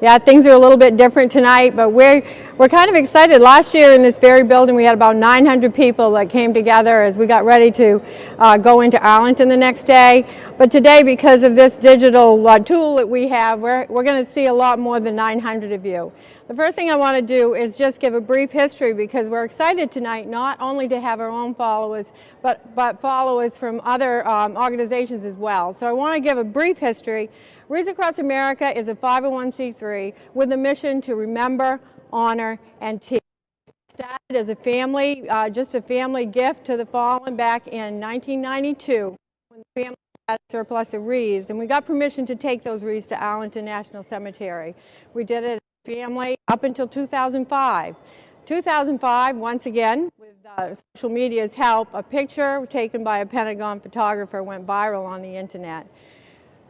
Yeah, things are a little bit different tonight, but we're kind of excited. Last year in this very building we had about 900 people that came together as we got ready to go into Arlington the next day. But today, because of this digital tool that we have, we're going to see a lot more than 900 of you. The first thing I want to do is just give a brief history, because we're excited tonight not only to have our own followers, but followers from other organizations as well. So I want to give a brief history. Wreath Across America is a 501c3 with a mission to remember, honor, and teach. It started as a family, just a family gift to the fallen back in 1992 when the family had a surplus of wreaths, and we got permission to take those wreaths to Arlington National Cemetery. We did it as a family up until 2005. 2005, once again, with social media's help, a picture taken by a Pentagon photographer went viral on the internet.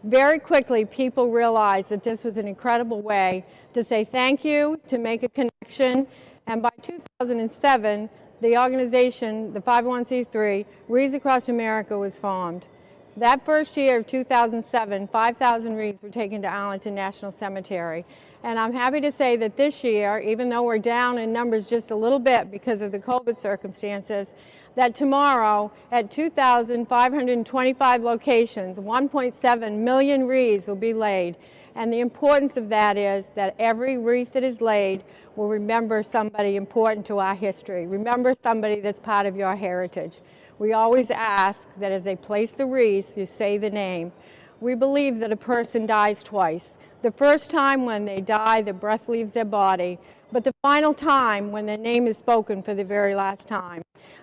Very quickly, people realized that this was an incredible way to say thank you, to make a connection, and by 2007, the organization, the 501c3, Wreath Across America, was formed. That first year of 2007, 5,000 wreaths were taken to Arlington National Cemetery. And I'm happy to say that this year, even though we're down in numbers just a little bit because of the COVID circumstances, that tomorrow at 2,525 locations, 1.7 million wreaths will be laid. And the importance of that is that every wreath that is laid will remember somebody important to our history. Remember somebody that's part of your heritage. We always ask that as they place the wreaths, you say the name. We believe that a person dies twice. The first time when they die, the breath leaves their body, but the final time when their name is spoken for the very last time.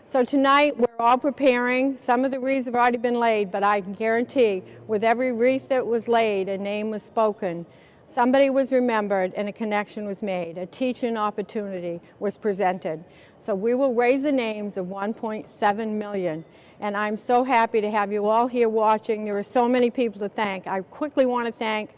So tonight we're all preparing. Some of the wreaths have already been laid, but I can guarantee with every wreath that was laid, a name was spoken. Somebody was remembered and a connection was made. A teaching opportunity was presented. So we will raise the names of 1.7 million. And I'm so happy to have you all here watching. There are so many people to thank. I quickly want to thank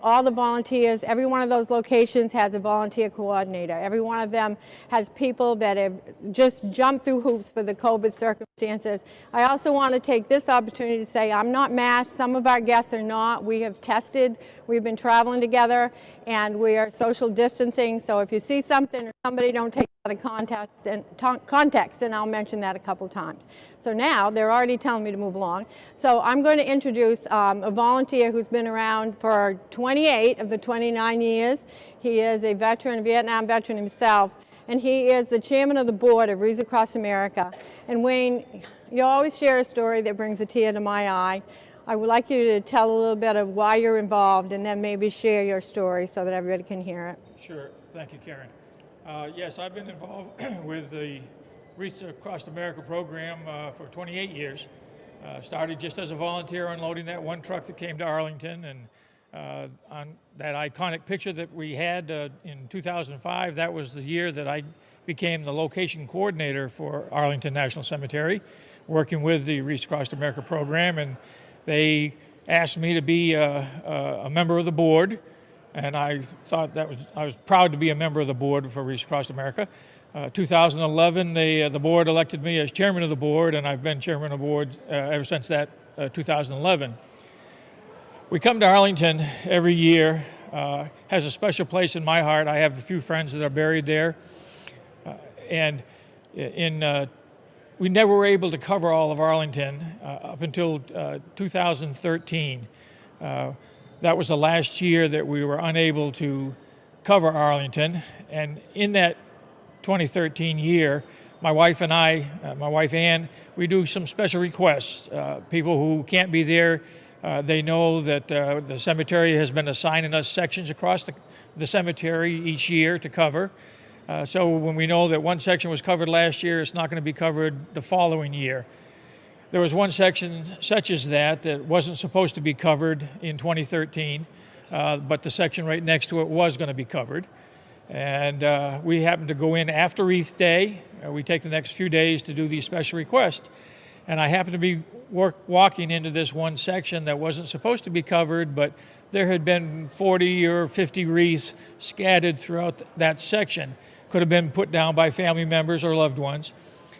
all the volunteers. Every one of those locations has a volunteer coordinator. Every one of them has people that have just jumped through hoops for the COVID circumstances. I also want to take this opportunity to say I'm not masked. Some of our guests are not. We have tested. We've been traveling together, and we are social distancing. So if you see something or somebody, don't take it out of context, and I'll mention that a couple times. So now they're already telling me to move along. So I'm going to introduce a volunteer who's been around for 28 of the 29 years. He is a veteran, a Vietnam veteran himself, and he is the chairman of the board of Wreath Across America. And Wayne, you always share a story that brings a tear to my eye. I would like you to tell a little bit of why you're involved, and then maybe share your story so that everybody can hear it. Sure. Thank you, Karen. Yes, I've been involved with the Wreath Across America program for 28 years. Started just as a volunteer unloading that one truck that came to Arlington, and on that iconic picture that we had in 2005, that was the year that I became the location coordinator for Arlington National Cemetery, working with the Wreath Across America program, and they asked me to be a member of the board, and I thought I was proud to be a member of the board for Wreath Across America. 2011, the board elected me as chairman of the board, and I've been chairman of the board ever since that 2011. We come to Arlington every year. Has a special place in my heart. I have a few friends that are buried there, and we never were able to cover all of Arlington up until 2013. That was the last year that we were unable to cover Arlington, and in that 2013 year, my wife and I, my wife Ann, we do some special requests. People who can't be there, they know that the cemetery has been assigning us sections across the cemetery each year to cover. So when we know that one section was covered last year, it's not going to be covered the following year. There was one section such as that wasn't supposed to be covered in 2013, but the section right next to it was going to be covered. And we happened to go in after Wreath Day. We take the next few days to do these special requests. And I happened to be walking into this one section that wasn't supposed to be covered, but there had been 40 or 50 wreaths scattered throughout that section. Could have been put down by family members or loved ones.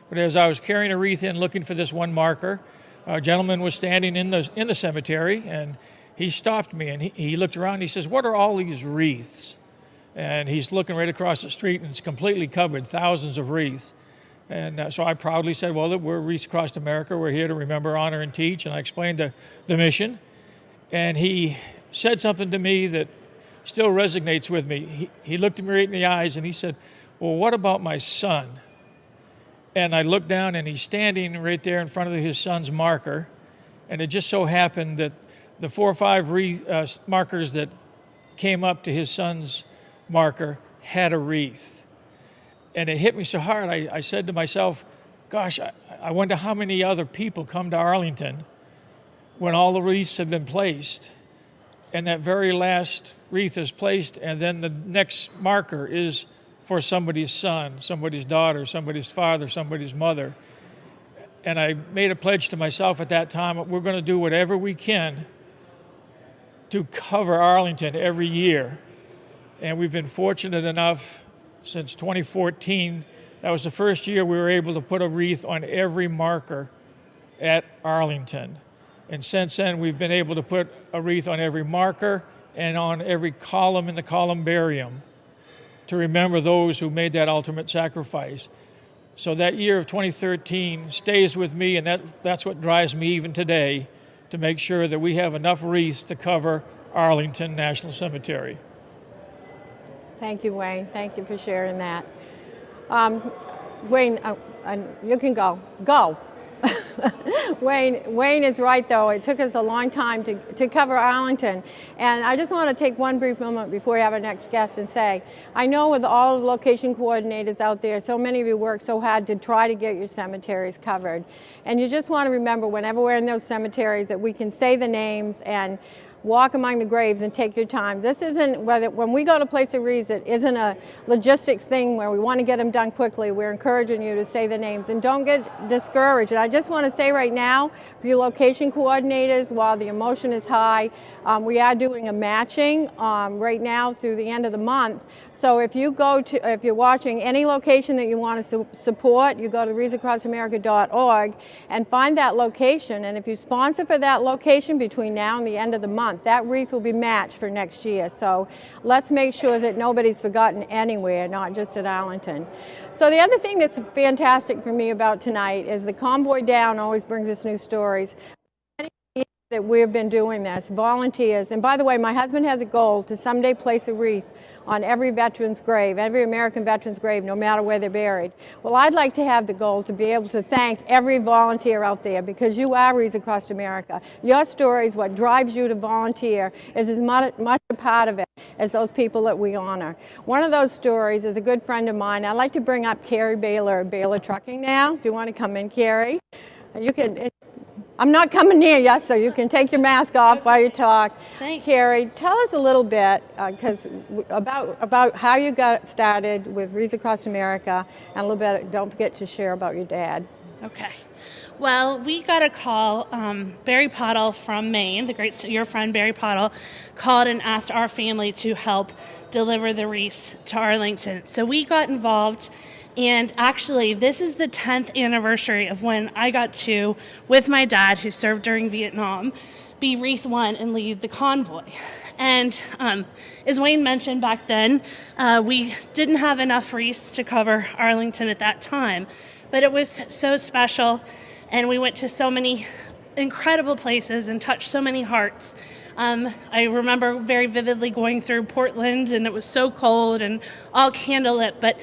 But as I was carrying a wreath in looking for this one marker, a gentleman was standing in the cemetery, and he stopped me and he looked around and he says, "What are all these wreaths?" And he's looking right across the street and it's completely covered, thousands of wreaths. And so I proudly said, "Well, we're Wreaths Across America. We're here to remember, honor, and teach." And I explained the mission. And he said something to me that still resonates with me. He looked at me right in the eyes and he said, "Well, what about my son?" And I looked down and he's standing right there in front of his son's marker. And it just so happened that the 4 or 5 markers that came up to his son's marker had a wreath. And it hit me so hard, I said to myself, gosh, I wonder how many other people come to Arlington when all the wreaths have been placed, and that very last wreath is placed, and then the next marker is for somebody's son, somebody's daughter, somebody's father, somebody's mother. And I made a pledge to myself at that time, we're going to do whatever we can to cover Arlington every year. And we've been fortunate enough since 2014, that was the first year we were able to put a wreath on every marker at Arlington. And since then, we've been able to put a wreath on every marker and on every column in the columbarium to remember those who made that ultimate sacrifice. So that year of 2013 stays with me, and that's what drives me even today, to make sure that we have enough wreaths to cover Arlington National Cemetery. Thank you, Wayne. Thank you for sharing that. Wayne, you can go. Go. Wayne is right, though. It took us a long time to cover Arlington. And I just want to take one brief moment before we have our next guest and say, I know with all of the location coordinators out there, so many of you work so hard to try to get your cemeteries covered. And you just want to remember whenever we're in those cemeteries that we can say the names and walk among the graves and take your time. This isn't, when we go to place a wreath, it isn't a logistics thing where we want to get them done quickly. We're encouraging you to say the names and don't get discouraged. And I just want to say right now, for your location coordinators, while the emotion is high, we are doing a matching right now through the end of the month. So if you're watching any location that you want to support, you go to wreathsacrossamerica.org and find that location. And if you sponsor for that location between now and the end of the month, that wreath will be matched for next year. So let's make sure that nobody's forgotten anywhere, not just at Arlington. So the other thing that's fantastic for me about tonight is the Convoy Down always brings us new stories. That we've been doing this, volunteers. And by the way, my husband has a goal to someday place a wreath on every veteran's grave, every American veteran's grave, no matter where they're buried. Well, I'd like to have the goal to be able to thank every volunteer out there, because you are Wreaths Across America. Your story is what drives you to volunteer, is as much a part of it as those people that we honor. One of those stories is a good friend of mine. I'd like to bring up Carrie Baylor of Baylor Trucking now. If you want to come in, Carrie. You can. I'm not coming near you, so you can take your mask off while you talk. Thanks. Carrie, tell us a little bit about how you got started with Wreaths Across America, and a little bit, don't forget to share about your dad. Okay. Well, we got a call. Barry Pottle from Maine, your friend Barry Pottle, called and asked our family to help deliver the wreaths to Arlington. So we got involved. And actually, this is the 10th anniversary of when I got to, with my dad, who served during Vietnam, be Wreath 1 and lead the convoy. And as Wayne mentioned back then, we didn't have enough wreaths to cover Arlington at that time. But it was so special, and we went to so many incredible places and touched so many hearts. I remember very vividly going through Portland, and it was so cold and all candlelit, but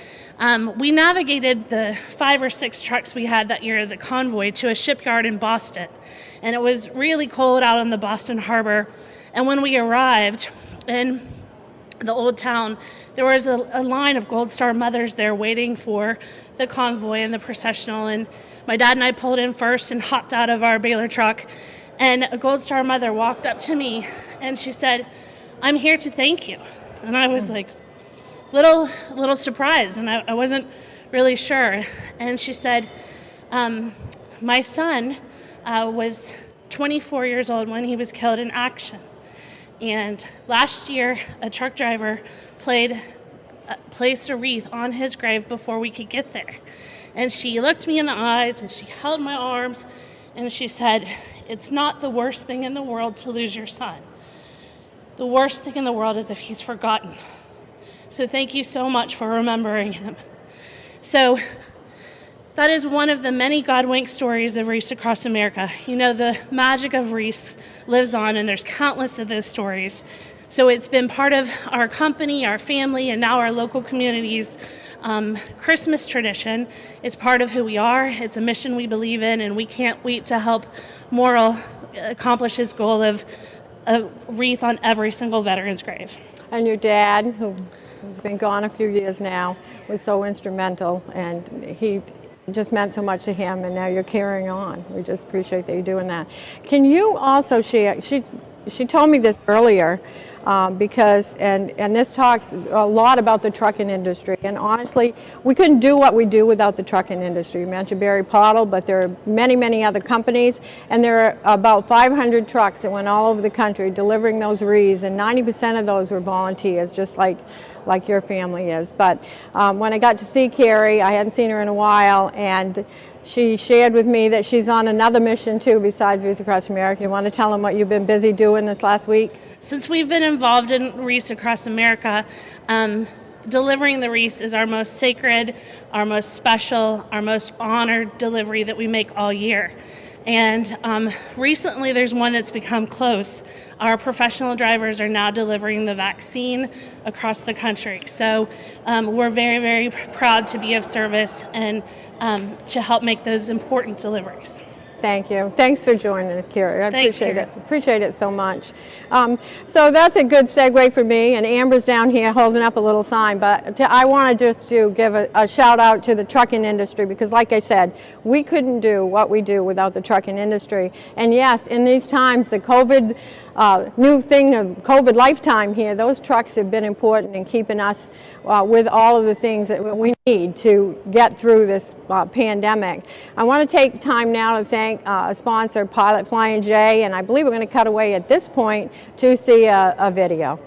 we navigated the 5 or 6 trucks we had that year, the convoy, to a shipyard in Boston. And it was really cold out on the Boston Harbor. And when we arrived in the old town, there was a line of Gold Star mothers there waiting for the convoy and the processional. And my dad and I pulled in first and hopped out of our Baylor truck. And a Gold Star mother walked up to me and she said, "I'm here to thank you." And I was like, little surprised, and I wasn't really sure. And she said, my son was 24 years old when he was killed in action. And last year, a truck driver placed a wreath on his grave before we could get there. And she looked me in the eyes and she held my arms and she said, "It's not the worst thing in the world to lose your son." The worst thing in the world is if he's forgotten. So thank you so much for remembering him. So that is one of the many God wink stories of Wreath across America. You know, the magic of Wreath lives on, and there's countless of those stories. So it's been part of our company, our family, and now our local community's Christmas tradition. It's part of who we are. It's a mission we believe in, and we can't wait to help Morrill accomplish his goal of a wreath on every single veteran's grave. And your dad, who's been gone a few years now, was so instrumental, and he just meant so much to him, and now you're carrying on. We just appreciate that you're doing that. Can you also share, she told me this earlier, because, and this talks a lot about the trucking industry, and honestly, we couldn't do what we do without the trucking industry. You mentioned Barry Pottle, but there are many, many other companies, and there are about 500 trucks that went all over the country delivering those wreaths, and 90% of those were volunteers, just like your family is. But when I got to see Carrie, I hadn't seen her in a while, and she shared with me that she's on another mission too besides Wreath Across America. You want to tell them what you've been busy doing this last week? Since we've been involved in Wreath Across America, delivering the wreaths is our most sacred, our most special, our most honored delivery that we make all year. And recently there's one that's become close. Our professional drivers are now delivering the vaccine across the country. So we're very, very proud to be of service and to help make those important deliveries. Thank you. Thanks for joining us, Carrie. I Thanks, appreciate Carrie. it. Appreciate it so much. So that's a good segue for me, and Amber's down here holding up a little sign, but I want to just give a shout out to the trucking industry, because like I said, we couldn't do what we do without the trucking industry. And yes, in these times, the COVID, new thing of COVID lifetime here, those trucks have been important in keeping us with all of the things that we need to get through this pandemic. I want to take time now to thank a sponsor, Pilot Flying J, and I believe we're going to cut away at this point to see a video.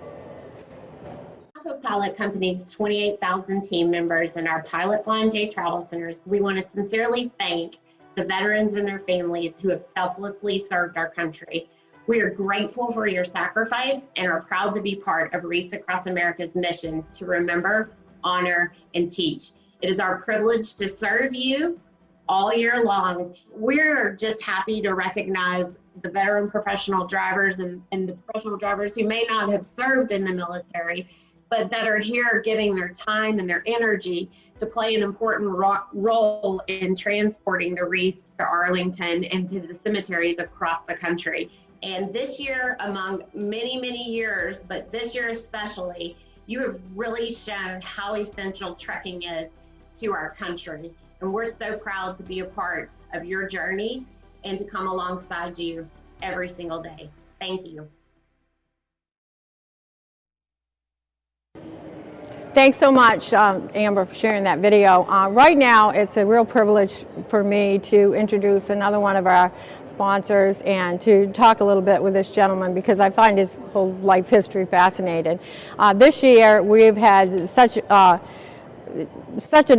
Pilot Company's 28,000 team members and our Pilot Flying J travel centers, we want to sincerely thank the veterans and their families who have selflessly served our country. We are grateful for your sacrifice and are proud to be part of Wreath Across America's mission to remember, honor, and teach. It is our privilege to serve you all year long. We're just happy to recognize the veteran professional drivers and the professional drivers who may not have served in the military, but that are here giving their time and their energy to play an important role in transporting the wreaths to Arlington and to the cemeteries across the country. And this year, among many, many years, but this year especially, you have really shown how essential trucking is to our country. And we're so proud to be a part of your journeys and to come alongside you every single day. Thank you. Thanks so much, Amber, for sharing that video. Right now, it's a real privilege for me to introduce another one of our sponsors and to talk a little bit with this gentleman, because I find his whole life history fascinating. This year, we've had such an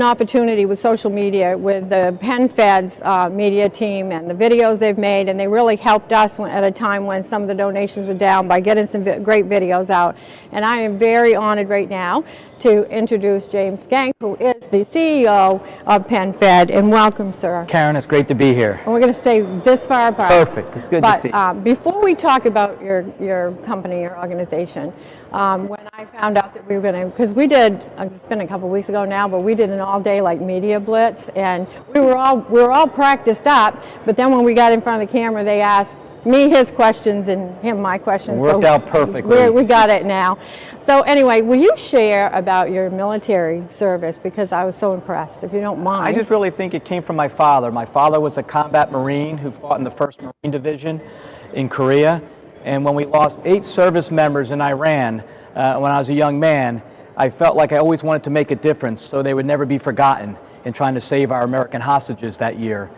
opportunity with social media, with the PenFed's media team and the videos they've made, and they really helped us at a time when some of the donations were down by getting some great videos out. And I am very honored right now to introduce James Skank, who is the CEO of PenFed, and welcome, sir. Karen, it's great to be here. And we're going to stay this far apart. Perfect. It's good to see you. Before we talk about your company, your organization, when I found out that we were going to, because we did, it's been a couple weeks ago now, but we did an all-day like media blitz, and we were all practiced up. But then when we got in front of the camera, they asked me his questions and him my questions. It worked out perfectly. We got it now. So anyway, will you share about your military service, because I was so impressed, if you don't mind. I just really think it came from my father. My father was a combat Marine who fought in the 1st Marine Division in Korea. And when we lost 8 service members in Iran when I was a young man, I felt like I always wanted to make a difference so they would never be forgotten in trying to save our American hostages that year.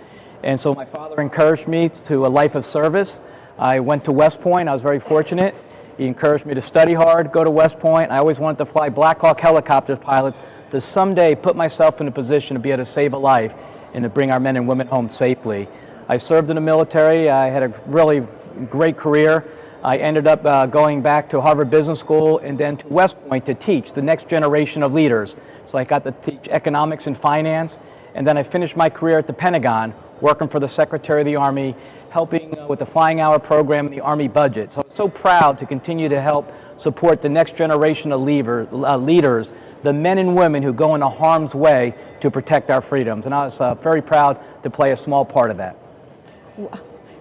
And so my father encouraged me to a life of service. I went to West Point. I was very fortunate. He encouraged me to study hard, go to West Point. I always wanted to fly Black Hawk helicopter pilots to someday put myself in a position to be able to save a life and to bring our men and women home safely. I served in the military. I had a really great career. I ended up going back to Harvard Business School and then to West Point to teach the next generation of leaders. So I got to teach economics and finance, and then I finished my career at the Pentagon, working for the Secretary of the Army, helping with the flying hour program and the Army budget. So I'm so proud to continue to help support the next generation of leaders, the men and women who go into harm's way to protect our freedoms. And I was very proud to play a small part of that.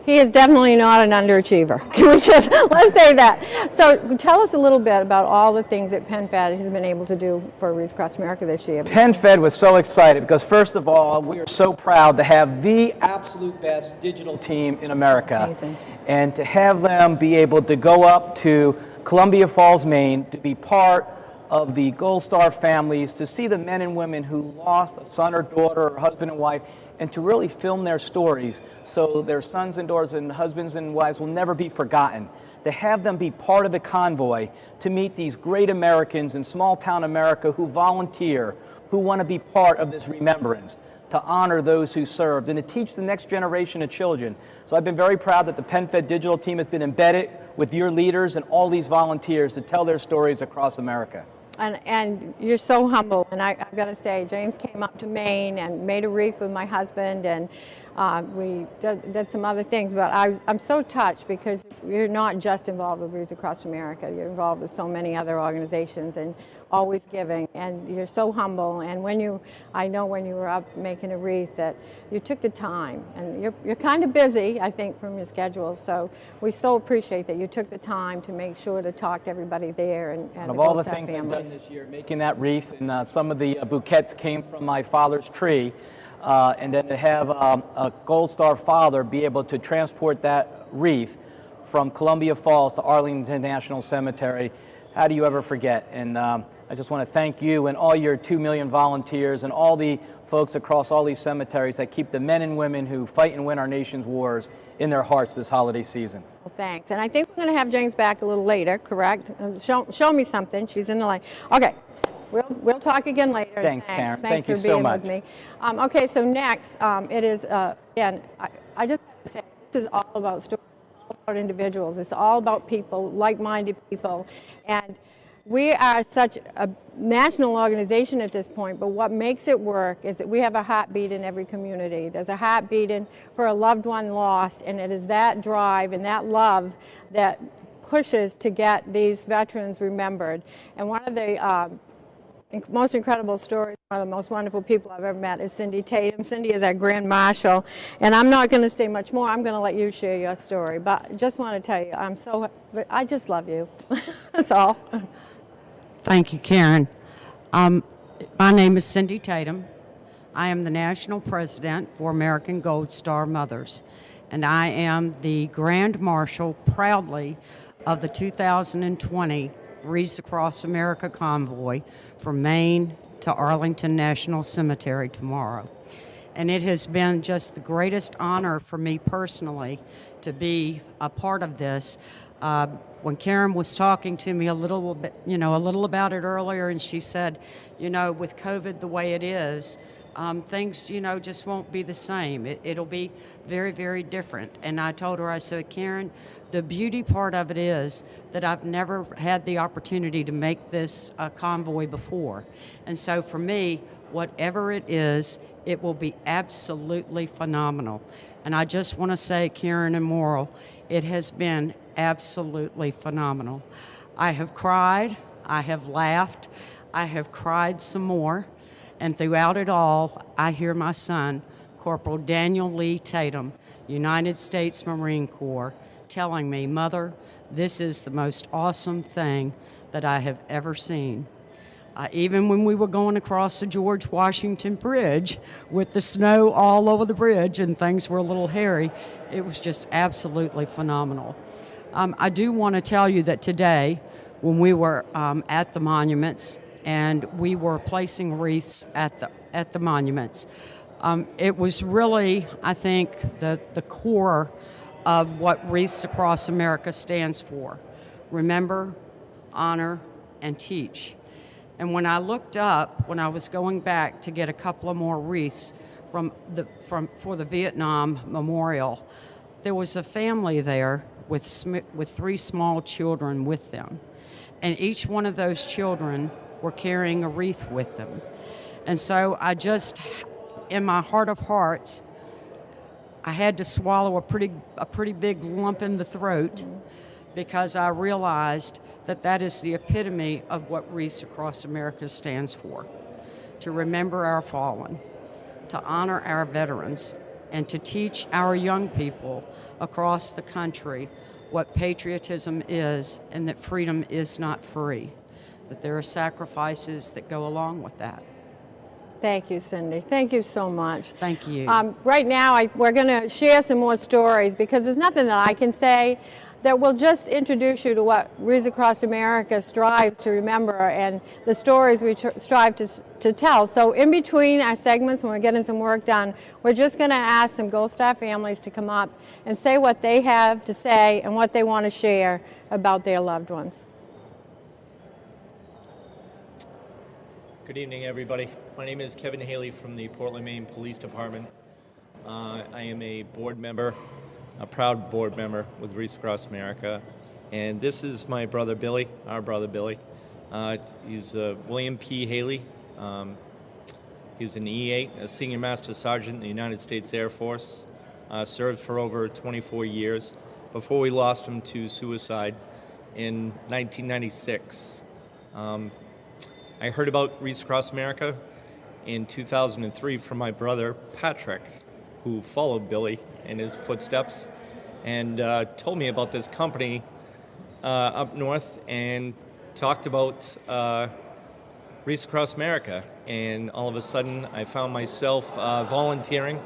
He is definitely not an underachiever. Can we just, let's say that. So tell us a little bit about all the things that PenFed has been able to do for Wreath Across America this year. PenFed was so excited because, first of all, we are so proud to have the absolute best digital team in America. Amazing. And to have them be able to go up to Columbia Falls, Maine, to be part of the Gold Star families, to see the men and women who lost a son or daughter or husband and wife, and to really film their stories so their sons and daughters and husbands and wives will never be forgotten. To have them be part of the convoy, to meet these great Americans in small town America who volunteer, who want to be part of this remembrance, to honor those who served, and to teach the next generation of children. So I've been very proud that the PenFed digital team has been embedded with your leaders and all these volunteers to tell their stories across America. And you're so humble, and I've got to say, James came up to Maine and made a wreath with my husband, and we did some other things, but I'm so touched because you're not just involved with Wreath Across America, you're involved with so many other organizations and always giving, and you're so humble. And I know when you were up making a wreath that you took the time, and you're kind of busy, I think, from your schedule, so we so appreciate that you took the time to make sure to talk to everybody there and of all the things I've done this year, making that wreath, and some of the bouquets came from my father's tree, and then to have a Gold Star father be able to transport that wreath from Columbia Falls to Arlington National Cemetery, how do you ever forget? And I just want to thank you and all your 2 million volunteers and all the folks across all these cemeteries that keep the men and women who fight and win our nation's wars in their hearts this holiday season. Well, thanks. And I think we're going to have James back a little later, correct? Show me something. She's in the line. Okay. We'll talk again later. Thanks, Karen. Thanks Thank for you so being much. with me. Okay, so next, it is, again, I just have to say, this is all about stories, all about individuals. It's all about people, like-minded people. And we are such a national organization at this point, but what makes it work is that we have a heartbeat in every community. There's a heart beating for a loved one lost, and it is that drive and that love that pushes to get these veterans remembered. And one of the most incredible stories, one of the most wonderful people I've ever met is Cindy Tatum. Cindy is our Grand Marshal, and I'm not going to say much more. I'm going to let you share your story, but I just want to tell you, I just love you. That's all. Thank you, Karen. My name is Cindy Tatum. I am the National President for American Gold Star Mothers, and I am the Grand Marshal, proudly, of the 2020 Wreath Across America convoy from Maine to Arlington National Cemetery tomorrow. And it has been just the greatest honor for me personally to be a part of this. When Karen was talking to me a little about it earlier, and she said, with COVID the way it is, things, just won't be the same. It'll be very, very different. And I told her, I said, Karen, the beauty part of it is that I've never had the opportunity to make this convoy before. And so for me, whatever it is, it will be absolutely phenomenal. And I just want to say, Karen and Morrill, it has been absolutely phenomenal. I have cried, I have laughed, I have cried some more, and throughout it all, I hear my son, Corporal Daniel Lee Tatum, United States Marine Corps, telling me, Mother, this is the most awesome thing that I have ever seen. Even when we were going across the George Washington Bridge with the snow all over the bridge and things were a little hairy, it was just absolutely phenomenal. I do want to tell you that today, when we were at the monuments and we were placing wreaths at the monuments, it was really, I think, the core of what Wreaths Across America stands for. Remember, honor, and teach. And when I looked up, when I was going back to get a couple of more wreaths for the Vietnam Memorial, there was a family there with 3 small children with them. And each one of those children were carrying a wreath with them. And so I just, in my heart of hearts, I had to swallow a pretty big lump in the throat because I realized that that is the epitome of what Wreaths Across America stands for. To remember our fallen, to honor our veterans, and to teach our young people across the country what patriotism is and that freedom is not free, that there are sacrifices that go along with that. Thank you, Cindy. Thank you so much. Thank you. Right now, we're going to share some more stories because there's nothing that I can say that will just introduce you to what Wreaths Across America strives to remember and the stories we strive to tell. So in between our segments, when we're getting some work done, we're just going to ask some Gold Star families to come up and say what they have to say and what they want to share about their loved ones. Good evening, everybody. My name is Kevin Haley from the Portland, Maine Police Department. I am a board member, a proud board member with Wreaths Across America. And this is my brother Billy, our brother Billy. He's William P. Haley. He was an E8, a senior master sergeant in the United States Air Force. Served for over 24 years before we lost him to suicide in 1996. I heard about Wreaths Across America in 2003 from my brother Patrick, who followed Billy in his footsteps and told me about this company up north and talked about Wreaths Across America. And all of a sudden I found myself volunteering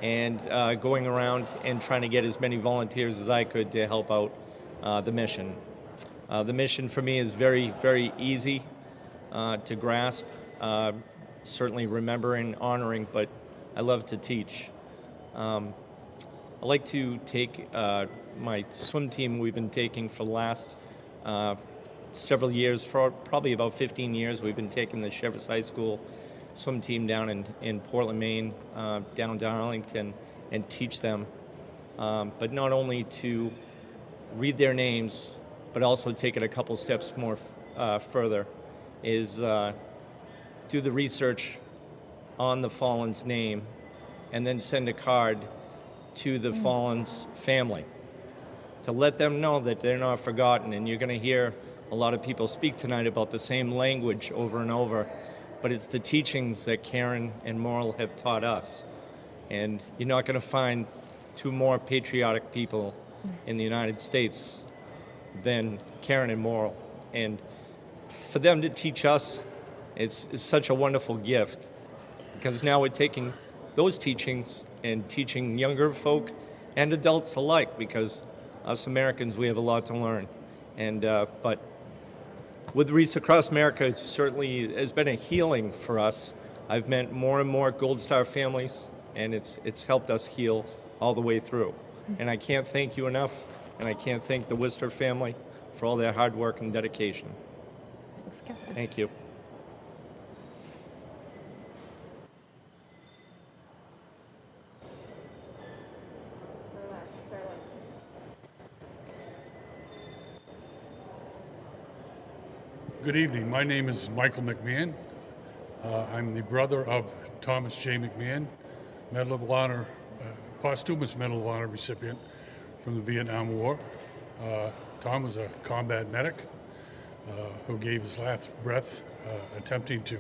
and going around and trying to get as many volunteers as I could to help out the mission. The mission for me is very, very easy to grasp, certainly remembering, honoring, but I love to teach. I like to take my swim team we've been taking for the last several years, for probably about 15 years. We've been taking the Sheriff's High School swim team down in Portland, Maine, down to Arlington, and teach them. But not only to read their names, but also take it a couple steps more further, is do the research on the fallen's name and then send a card to the fallen's family to let them know that they're not forgotten. And you're going to hear a lot of people speak tonight about the same language over and over, but it's the teachings that Karen and Moral have taught us. And you're not going to find two more patriotic people in the United States than Karen and Moral. And for them to teach us, it's such a wonderful gift, because now we're taking those teachings and teaching younger folk and adults alike, because us Americans, we have a lot to learn. And but with Wreaths Across America, it certainly has been a healing for us. I've met more and more Gold Star families, and it's helped us heal all the way through. And I can't thank you enough, and I can't thank the Worcester family for all their hard work and dedication. Thanks, Kevin. Thank you. Good evening. My name is Michael McMahon. I'm the brother of Thomas J. McMahon, Medal of Honor, posthumous Medal of Honor recipient from the Vietnam War. Tom was a combat medic who gave his last breath attempting to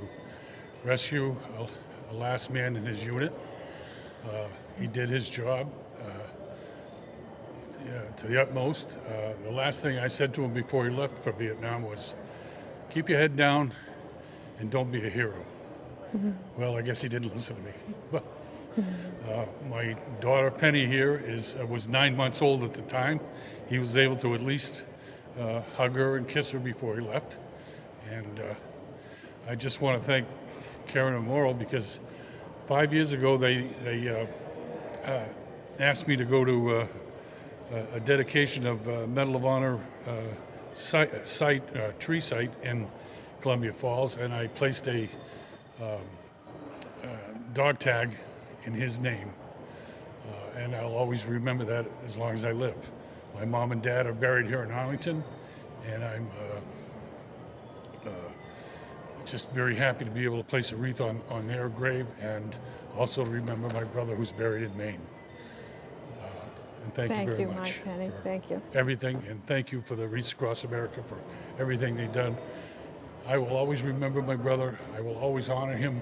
rescue a last man in his unit. He did his job to the utmost. The last thing I said to him before he left for Vietnam was, keep your head down and don't be a hero. Mm-hmm. Well, I guess he didn't listen to me. But my daughter Penny here was 9 months old at the time. He was able to at least hug her and kiss her before he left. And I just want to thank Karen and Moral, because 5 years ago they asked me to go to a dedication of Medal of Honor tree site in Columbia Falls, and I placed a dog tag in his name, and I'll always remember that as long as I live. My mom and dad are buried here in Arlington, and I'm just very happy to be able to place a wreath on their grave and also remember my brother who's buried in Maine. And thank you very much. Mike Penny. for Thank you. everything, and thank you for the Wreaths Across America for everything they've done. I will always remember my brother. I will always honor him,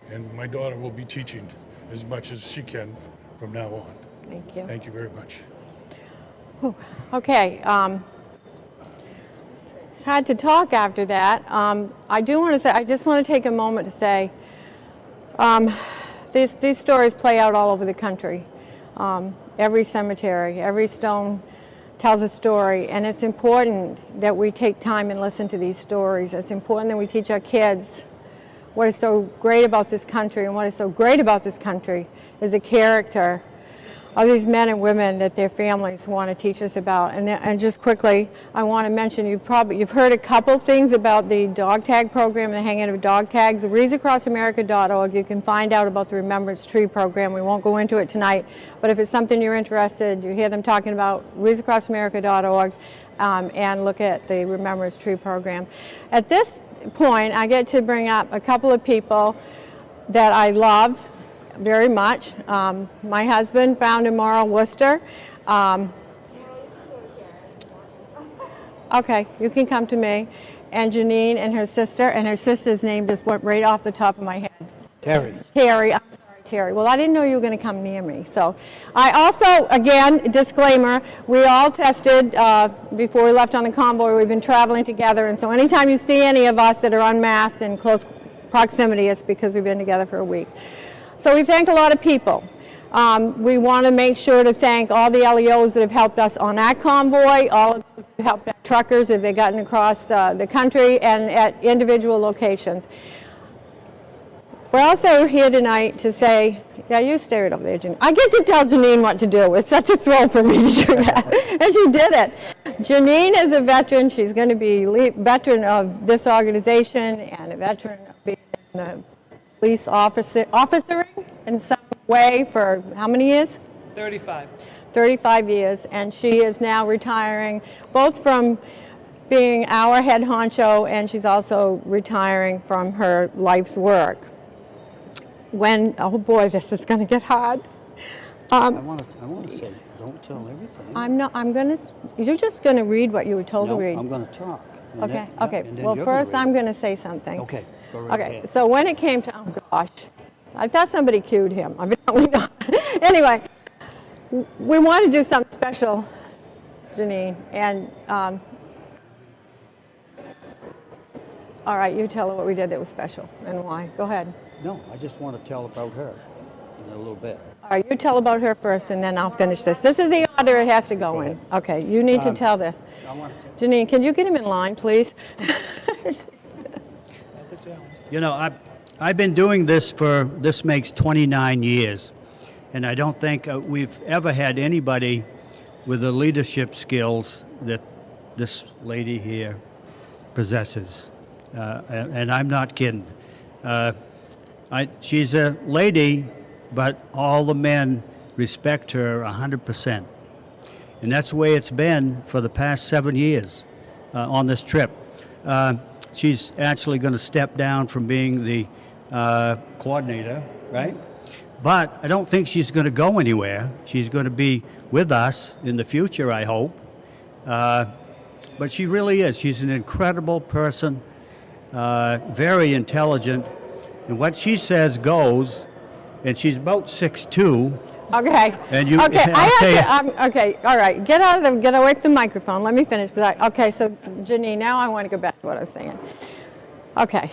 and my daughter will be teaching as much as she can from now on. Thank you. Thank you very much. Okay. It's hard to talk after that. I do want to say, I just want to take a moment to say, these stories play out all over the country. Every cemetery, every stone tells a story, and it's important that we take time and listen to these stories. It's important that we teach our kids what is so great about this country, and what is so great about this country is the character of these men and women that their families want to teach us about. And just quickly, I want to mention, you've heard a couple things about the dog tag program and the hanging of dog tags. WreathsAcrossAmerica.org, you can find out about the Remembrance Tree program. We won't go into it tonight, but if it's something you're interested, you hear them talking about, WreathsAcrossAmerica.org, and look at the Remembrance Tree program. At this point, I get to bring up a couple of people that I love very much. My husband found in Morrill, Worcester. Okay, you can come to me. And Janine and her sister's name just went right off the top of my head. Terry. Terry, I'm sorry, Terry. Well, I didn't know you were going to come near me. So I also, again, disclaimer, we all tested before we left on the convoy. We've been traveling together, and so anytime you see any of us that are unmasked in close proximity, it's because we've been together for a week. So we thanked a lot of people. We want to make sure to thank all the LEOs that have helped us on that convoy, all of those who helped our truckers if they've gotten across the country, and at individual locations. We're also here tonight to say, yeah, you stay right over there, Janine. I get to tell Janine what to do. It's such a thrill for me to do that. And she did it. Janine is a veteran. She's going to be a veteran of this organization and a veteran of being in the police officering in some way for how many years? 35. 35 years, and she is now retiring both from being our head honcho, and she's also retiring from her life's work. Oh boy, this is going to get hard. I want to say, don't tell everything. You're just going to read what you were told to read. I'm going to talk. Okay. Well, first I'm going to say something. Okay. Go right ahead. So when it came to, oh gosh, I thought somebody cued him. Evidently not. Anyway, we want to do something special, Janine, and all right, you tell her what we did that was special and why. Go ahead. No, I just want to tell about her in a little bit. All right, you tell about her first, and then I'll finish this. This is the order it has to go in. Okay, you need to tell this. Janine, can you get him in line, please? You know, I've been doing this this makes 29 years, and I don't think we've ever had anybody with the leadership skills that this lady here possesses. And I'm not kidding. She's a lady, but all the men respect her 100%. And that's the way it's been for the past 7 years on this trip. She's actually going to step down from being the coordinator, right? But I don't think she's going to go anywhere. She's going to be with us in the future, I hope. But she really is. She's an incredible person, very intelligent. And what she says goes, and she's about 6'2". Okay. And you, okay. okay. All right. Get away from the microphone. Let me finish that. Okay. So, Janine, now I want to go back to what I was saying. Okay.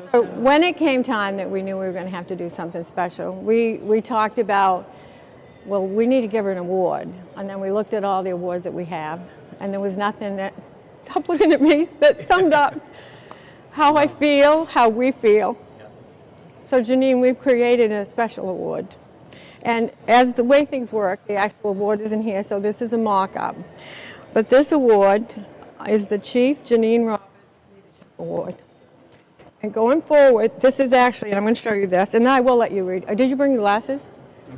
So when it came time that we knew we were going to have to do something special, we talked about, well, we need to give her an award, and then we looked at all the awards that we have, and there was nothing that. Stop looking at me. That summed up how I feel, how we feel. So, Janine, we've created a special award. And as the way things work, the actual award isn't here, so this is a mock-up. But this award is the Chief Janine Roberts Leadership Award. And going forward, this is actually, and I'm going to show you this, and then I will let you read. Did you bring your glasses?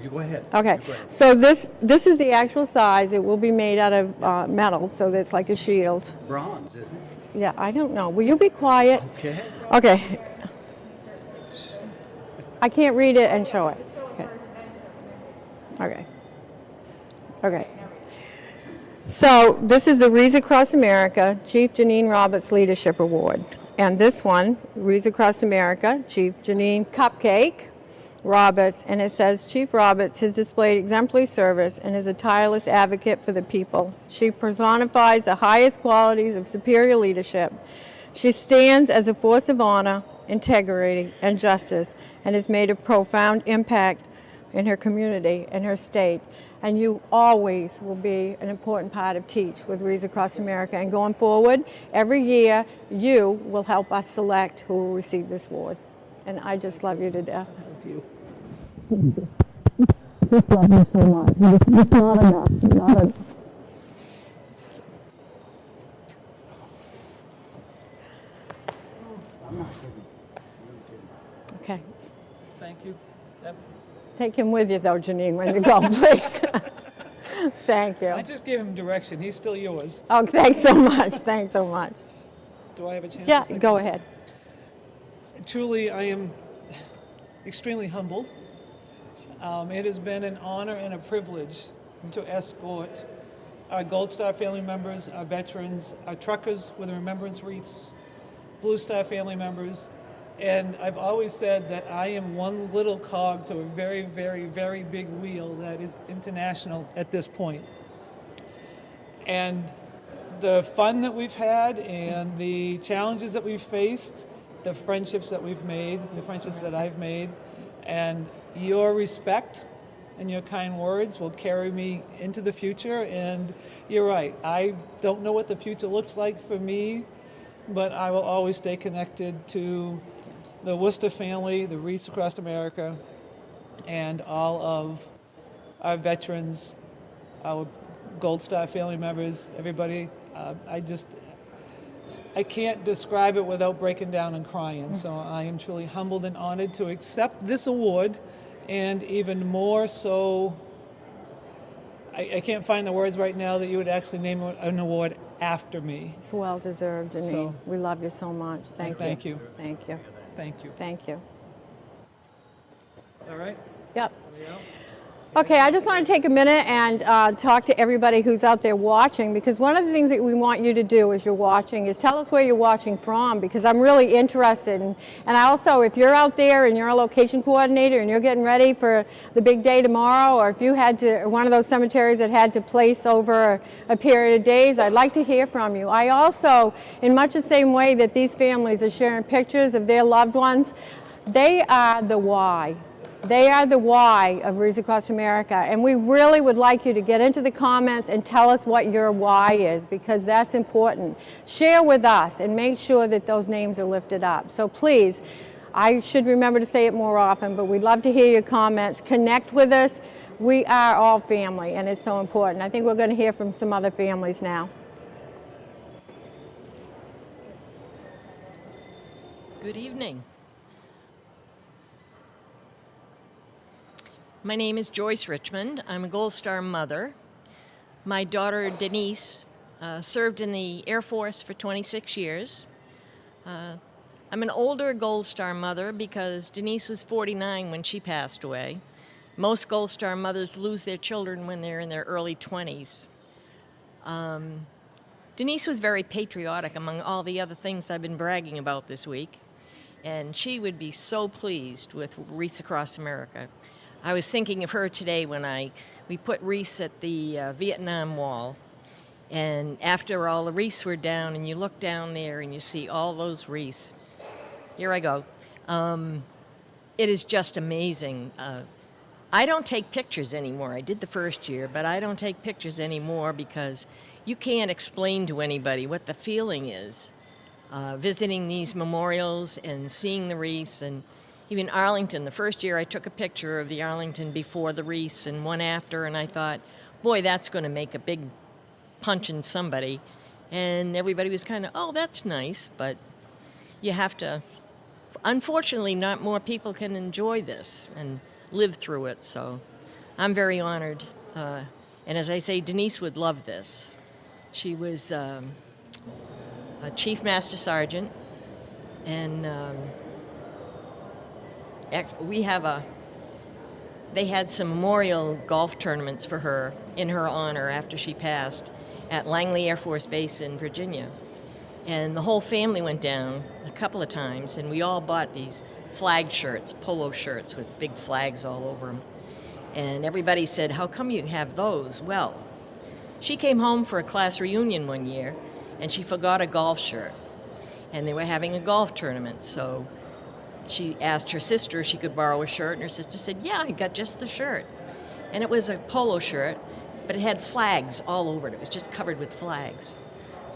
You go ahead. Okay, so this is the actual size. It will be made out of metal, so that's like a shield. Bronze, isn't it? Yeah, I don't know. Will you be quiet? Okay. Okay. I can't read it and show it. Okay. Okay. Okay. So this is the Wreath Across America Chief Janine Roberts Leadership Award. And this one, Wreath Across America, Chief Janine Cupcake Roberts, and it says, Chief Roberts has displayed exemplary service and is a tireless advocate for the people. She personifies the highest qualities of superior leadership. She stands as a force of honor, integrity, and justice, and has made a profound impact in her community and her state. And you always will be an important part of Teach with Wreath Across America. And going forward, every year, you will help us select who will receive this award. And I just love you to death. Thank you. Just love you so much. It's not enough. Not enough. Okay. Thank you. Yep. Take him with you, though, Janine, when you go, please. Thank you. I just gave him direction. He's still yours. Oh, thanks so much. Thanks so much. Do I have a chance? Yeah, to say go something? ahead. Truly, I am extremely humbled. It has been an honor and a privilege to escort our Gold Star family members, our veterans, our truckers with remembrance wreaths, Blue Star family members, and I've always said that I am one little cog to a very, very, very big wheel that is international at this point. And the fun that we've had and the challenges that we've faced, the friendships that we've made, the friendships that I've made, and your respect and your kind words will carry me into the future. And you're right, I don't know what the future looks like for me, but I will always stay connected to the Worcester family, the Wreaths Across America, and all of our veterans, our Gold Star family members, everybody. I can't describe it without breaking down and crying. So I am truly humbled and honored to accept this award, and even more so, I can't find the words right now that you would actually name an award after me. It's well deserved, Janine. So- We love you so much. Thank you. Thank you. Thank you. Thank you. Thank you. All right? Yep. Okay, I just want to take a minute and talk to everybody who's out there watching, because one of the things that we want you to do as you're watching is tell us where you're watching from, because I'm really interested. And I also, if you're out there and you're a location coordinator and you're getting ready for the big day tomorrow, or if you had to, one of those cemeteries that had to place over a period of days, I'd like to hear from you. I also, in much the same way that these families are sharing pictures of their loved ones, they are the why. They are the why of Wreaths Across America, and we really would like you to get into the comments and tell us what your why is, because that's important. Share with us and make sure that those names are lifted up. So please, I should remember to say it more often, but we'd love to hear your comments. Connect with us. We are all family, and it's so important. I think we're going to hear from some other families now. Good evening. My name is Joyce Richmond. I'm a Gold Star mother. My daughter Denise served in the Air Force for 26 years. I'm an older Gold Star mother because Denise was 49 when she passed away. Most Gold Star mothers lose their children when they're in their early 20s. Denise was very patriotic among all the other things I've been bragging about this week, and she would be so pleased with Wreaths Across America. I was thinking of her today when we put wreaths at the Vietnam Wall, and after all the wreaths were down, and you look down there and you see all those wreaths. Here I go. It is just amazing. I don't take pictures anymore. I did the first year, but I don't take pictures anymore because you can't explain to anybody what the feeling is. Visiting these memorials and seeing the wreaths, and even Arlington, the first year I took a picture of the Arlington before the wreaths and one after, and I thought, boy, that's going to make a big punch in somebody. And everybody was kind of, oh, that's nice, but you have to, unfortunately, not more people can enjoy this and live through it. So I'm very honored. And as I say, Denise would love this. She was a Chief Master Sergeant, and they had some memorial golf tournaments for her in her honor after she passed at Langley Air Force Base in Virginia. And the whole family went down a couple of times, and we all bought these flag shirts, polo shirts with big flags all over them. And everybody said, "How come you have those?" Well, she came home for a class reunion one year, and she forgot a golf shirt. And they were having a golf tournament, so she asked her sister if she could borrow a shirt, and her sister said, "Yeah, I got just the shirt." And it was a polo shirt, but it had flags all over it. It was just covered with flags.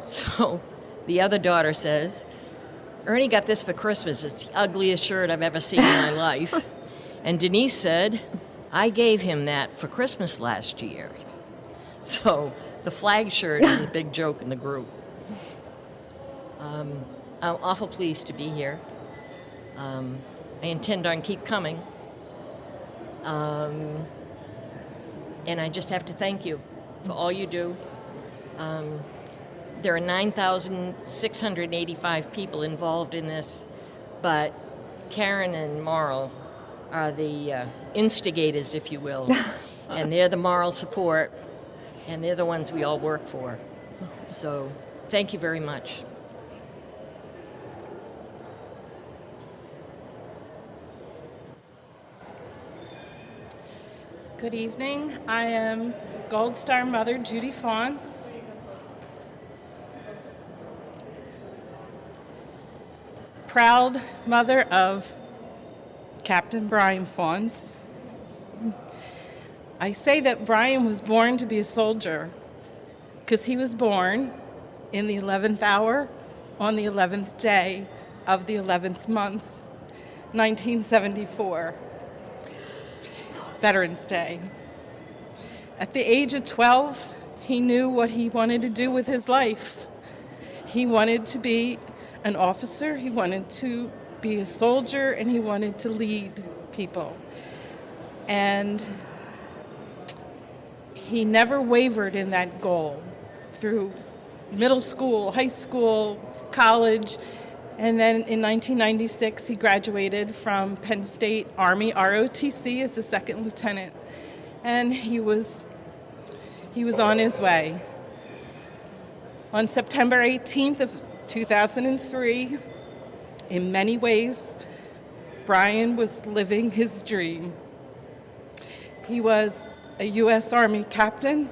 So the other daughter says, "Ernie got this for Christmas. It's the ugliest shirt I've ever seen in my life." And Denise said, "I gave him that for Christmas last year." So the flag shirt is a big joke in the group. I'm awful pleased to be here. I intend on keep coming. And I just have to thank you for all you do. There are 9,685 people involved in this, but Karen and Marl are the instigators, if you will, and they're the moral support, and they're the ones we all work for. So thank you very much. Good evening. I am Gold Star Mother Judy Fons. Proud mother of Captain Brian Fons. I say that Brian was born to be a soldier because he was born in the 11th hour on the 11th day of the 11th month, 1974, Veterans Day. At the age of 12, he knew what he wanted to do with his life. He wanted to be an officer, he wanted to be a soldier, and he wanted to lead people. And he never wavered in that goal through middle school, high school, college, and then in 1996 he graduated from Penn State Army ROTC as a second lieutenant, and he was on his way. On September 18th of 2003, in many ways, Brian was living his dream. He was a U.S. Army captain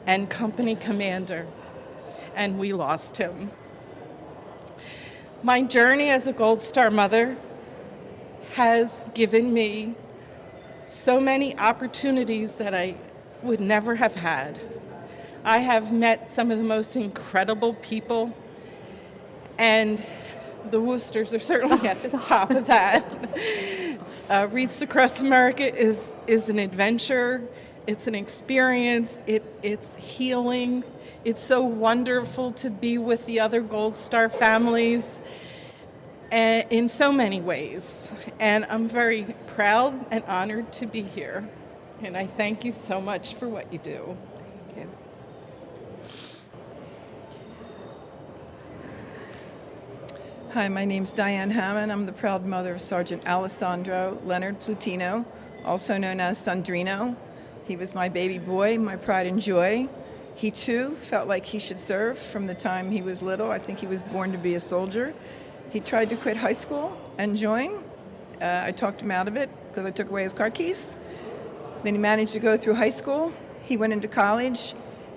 and company commander, and we lost him. My journey as a Gold Star mother has given me so many opportunities that I would never have had. I have met some of the most incredible people, and the Woosters are certainly at the top of that. Wreaths Across America is an adventure. It's an experience. It's healing. It's so wonderful to be with the other Gold Star families in so many ways. And I'm very proud and honored to be here. And I thank you so much for what you do. Thank you. Hi, my name's Diane Hammond. I'm the proud mother of Sergeant Alessandro Leonard Plutino, also known as Sandrino. He was my baby boy, my pride and joy. He too felt like he should serve from the time he was little. I think he was born to be a soldier. He tried to quit high school and join. I talked him out of it because I took away his car keys. Then he managed to go through high school. He went into college.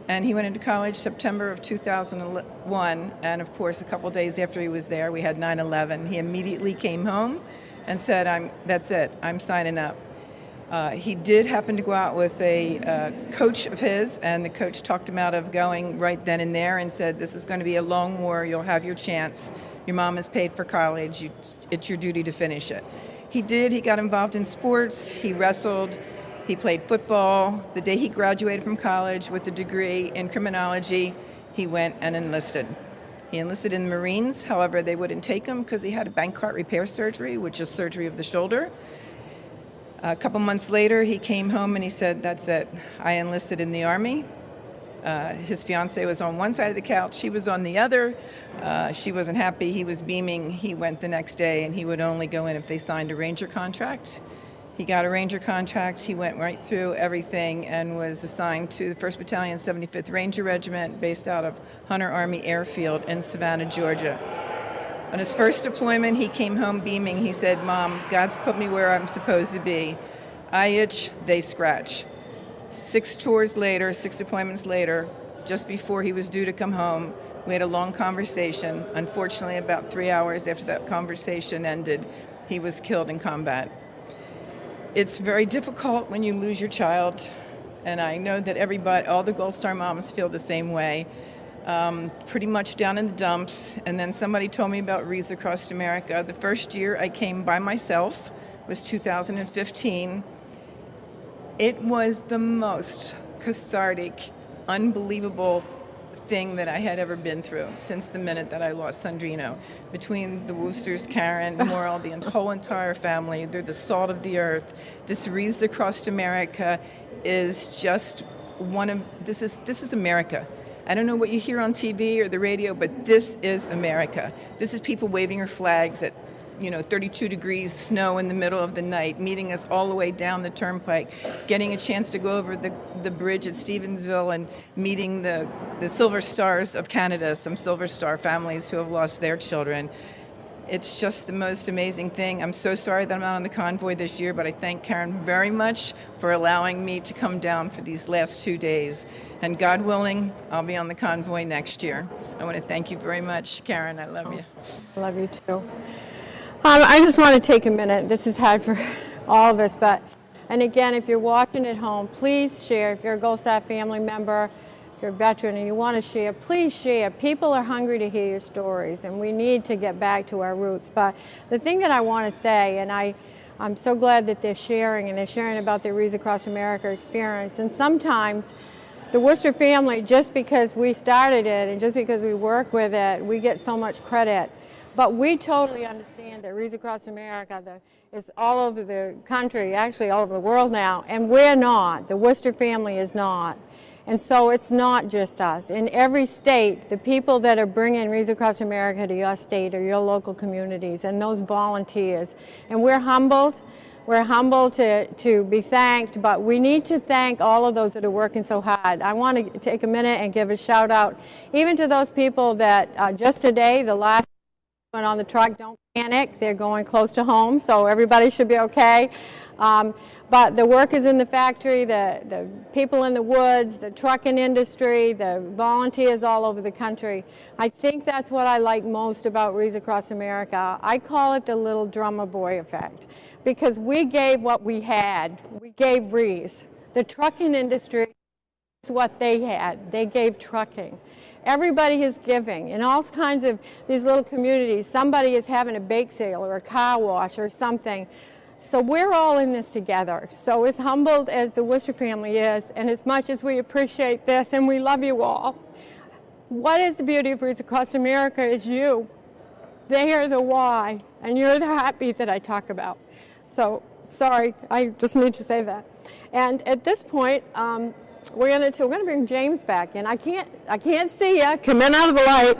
And he went into college September of 2001, and of course, a couple days after he was there, we had 9/11. He immediately came home and said, that's it, I'm signing up. He did happen to go out with a coach of his, and the coach talked him out of going right then and there and said, this is going to be a long war, you'll have your chance. Your mom has paid for college, it's your duty to finish it. He did, he got involved in sports, he wrestled, he played football. The day he graduated from college with a degree in criminology, he went and enlisted. He enlisted in the Marines. However, they wouldn't take him because he had a bank cart repair surgery, which is surgery of the shoulder. A couple months later, he came home and he said, "That's it. I enlisted in the Army." His fiancée was on one side of the couch, she was on the other. She wasn't happy, he was beaming. He went the next day and he would only go in if they signed a Ranger contract. He got a Ranger contract, he went right through everything and was assigned to the 1st Battalion, 75th Ranger Regiment based out of Hunter Army Airfield in Savannah, Georgia. On his first deployment, he came home beaming. He said, "Mom, God's put me where I'm supposed to be. I itch, they scratch." 6 tours later, 6 deployments later, just before he was due to come home, we had a long conversation. Unfortunately, about 3 hours after that conversation ended, he was killed in combat. It's very difficult when you lose your child, and I know that everybody, all the Gold Star moms feel the same way. Pretty much down in the dumps. And then somebody told me about Wreaths Across America. The first year I came by myself was 2015. It was the most cathartic, unbelievable thing that I had ever been through since the minute that I lost Sandrino. Between the Woosters, Karen, Moral, the whole entire family, they're the salt of the earth. This Wreaths Across America is just this is America. I don't know what you hear on TV or the radio, but this is America. This is people waving their flags at 32 degrees snow in the middle of the night, meeting us all the way down the turnpike, getting a chance to go over the bridge at Stevensville and meeting the Silver Stars of Canada, some Silver Star families who have lost their children. It's just the most amazing thing. I'm so sorry that I'm not on the convoy this year, but I thank Karen very much for allowing me to come down for these last 2 days. And God willing, I'll be on the convoy next year. I want to thank you very much, Karen. I love you. I love you too. I just want to take a minute. This is hard for all of us, and again, if you're watching at home, please share. If you're a Gold Star family member, if you're a veteran and you want to share, please share. People are hungry to hear your stories, and we need to get back to our roots. But the thing that I want to say, and I'm so glad that they're sharing, and they're sharing about their Wreaths Across America experience, and sometimes the Worcester family, just because we started it and just because we work with it, we get so much credit. But we totally understand that Wreaths Across America is all over the country, actually all over the world now, and we're not. The Worcester family is not. And so it's not just us. In every state, the people that are bringing Wreaths Across America to your state or your local communities, and those volunteers. And we're humbled. We're humbled to be thanked, but we need to thank all of those that are working so hard. I want to take a minute and give a shout out even to those people that just today, the last one on the truck, don't panic. They're going close to home, so everybody should be okay. But the workers in the factory, the people in the woods, the trucking industry, the volunteers all over the country, I think that's what I like most about Wreaths Across America. I call it the little drummer boy effect, because we gave what we had. We gave wreaths. The trucking industry is what they had. They gave trucking. Everybody is giving in all kinds of these little communities. Somebody is having a bake sale or a car wash or something. So we're all in this together. So as humbled as the Worcester family is, and as much as we appreciate this and we love you all, what is the beauty of Wreaths Across America is you. They are the why, and you're the happy that I talk about. So sorry, I just need to say that. And at this point, we're gonna bring James back in. I can't see you. Come in out of the light.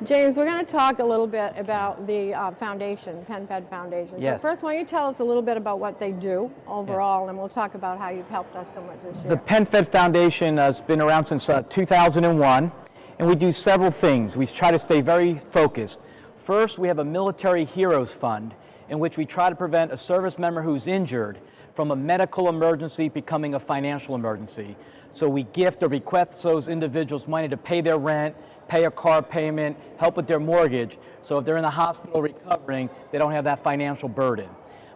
James, we're going to talk a little bit about the foundation, PenFed Foundation. Yes. So first, why don't you tell us a little bit about what they do overall, and we'll talk about how you've helped us so much this year. The PenFed Foundation has been around since 2001, and we do several things. We try to stay very focused. First, we have a Military Heroes Fund, in which we try to prevent a service member who's injured from a medical emergency becoming a financial emergency. So we gift or bequest those individuals money to pay their rent, pay a car payment, help with their mortgage, so if they're in the hospital recovering, they don't have that financial burden.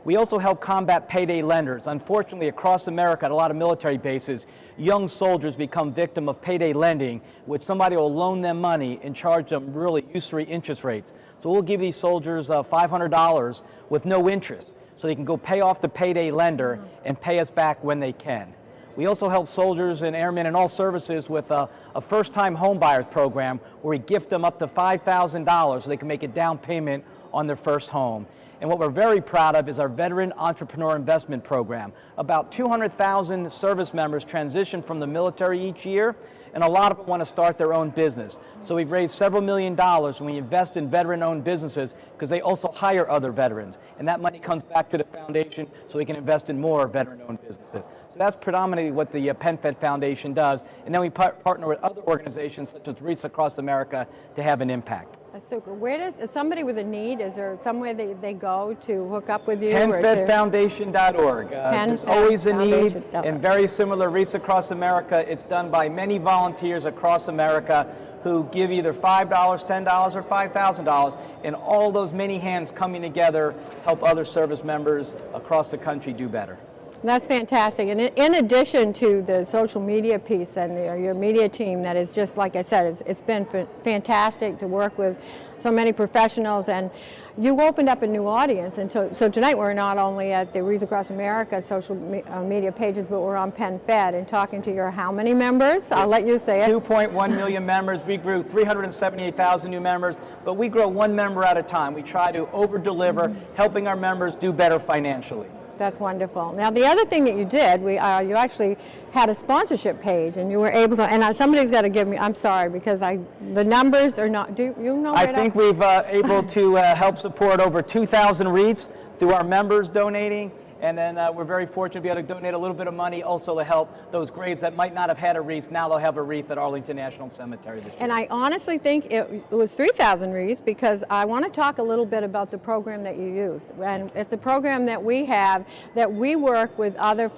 We also help combat payday lenders. Unfortunately, across America at a lot of military bases, young soldiers become victim of payday lending, which somebody will loan them money and charge them really usury interest rates. So we'll give these soldiers $500 with no interest, so they can go pay off the payday lender and pay us back when they can. We also help soldiers and airmen in all services with a first-time home buyers program where we gift them up to $5,000 so they can make a down payment on their first home. And what we're very proud of is our Veteran Entrepreneur Investment Program. About 200,000 service members transition from the military each year, and a lot of them want to start their own business. So we've raised several $million when we invest in veteran-owned businesses because they also hire other veterans. And that money comes back to the foundation so we can invest in more veteran-owned businesses. So that's predominantly what the PenFed Foundation does. And then we partner with other organizations such as Wreath across America to have an impact. That's super. Where does somebody with a need, is there somewhere they go to hook up with you? PenFedFoundation.org. There's always a need, and very similar Wreath across America. It's done by many volunteers across America who give either $5, $10, or $5,000, and all those many hands coming together help other service members across the country do better. That's fantastic. And in addition to the social media piece and your media team, that is just, like I said, it's been fantastic to work with so many professionals. And you opened up a new audience. And so tonight we're not only at the Wreath Across America social media pages, but we're on PenFed and talking to your how many members? I'll let you say it. 2.1 million members. We grew 378,000 new members, but we grow one member at a time. We try to over-deliver, helping our members do better financially. That's wonderful. Now, the other thing that you did, you actually had a sponsorship page, and you were able to, and somebody's got to give me, I'm sorry, because the numbers are not, do you know? I think we've able to help support over 2,000 Wreaths through our members donating, and then we're very fortunate to be able to donate a little bit of money also to help those graves that might not have had a wreath. Now they'll have a wreath at Arlington National Cemetery this year. And I honestly think it was 3,000 wreaths, because I want to talk a little bit about the program that you use. And it's a program that we have, that we work with other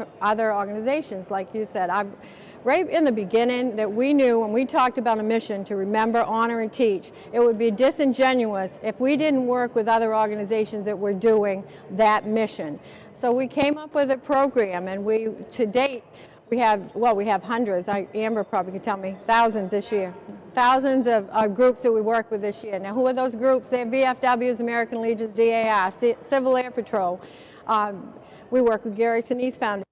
organizations, like you said. Right in the beginning, that we knew when we talked about a mission to remember, honor, and teach, it would be disingenuous if we didn't work with other organizations that were doing that mission. So we came up with a program, and to date, we have hundreds. Amber probably could tell me, thousands this year. Thousands of groups that we work with this year. Now, who are those groups? They're VFWs, American Legions, DAR, Civil Air Patrol. We work with Gary Sinise Foundation.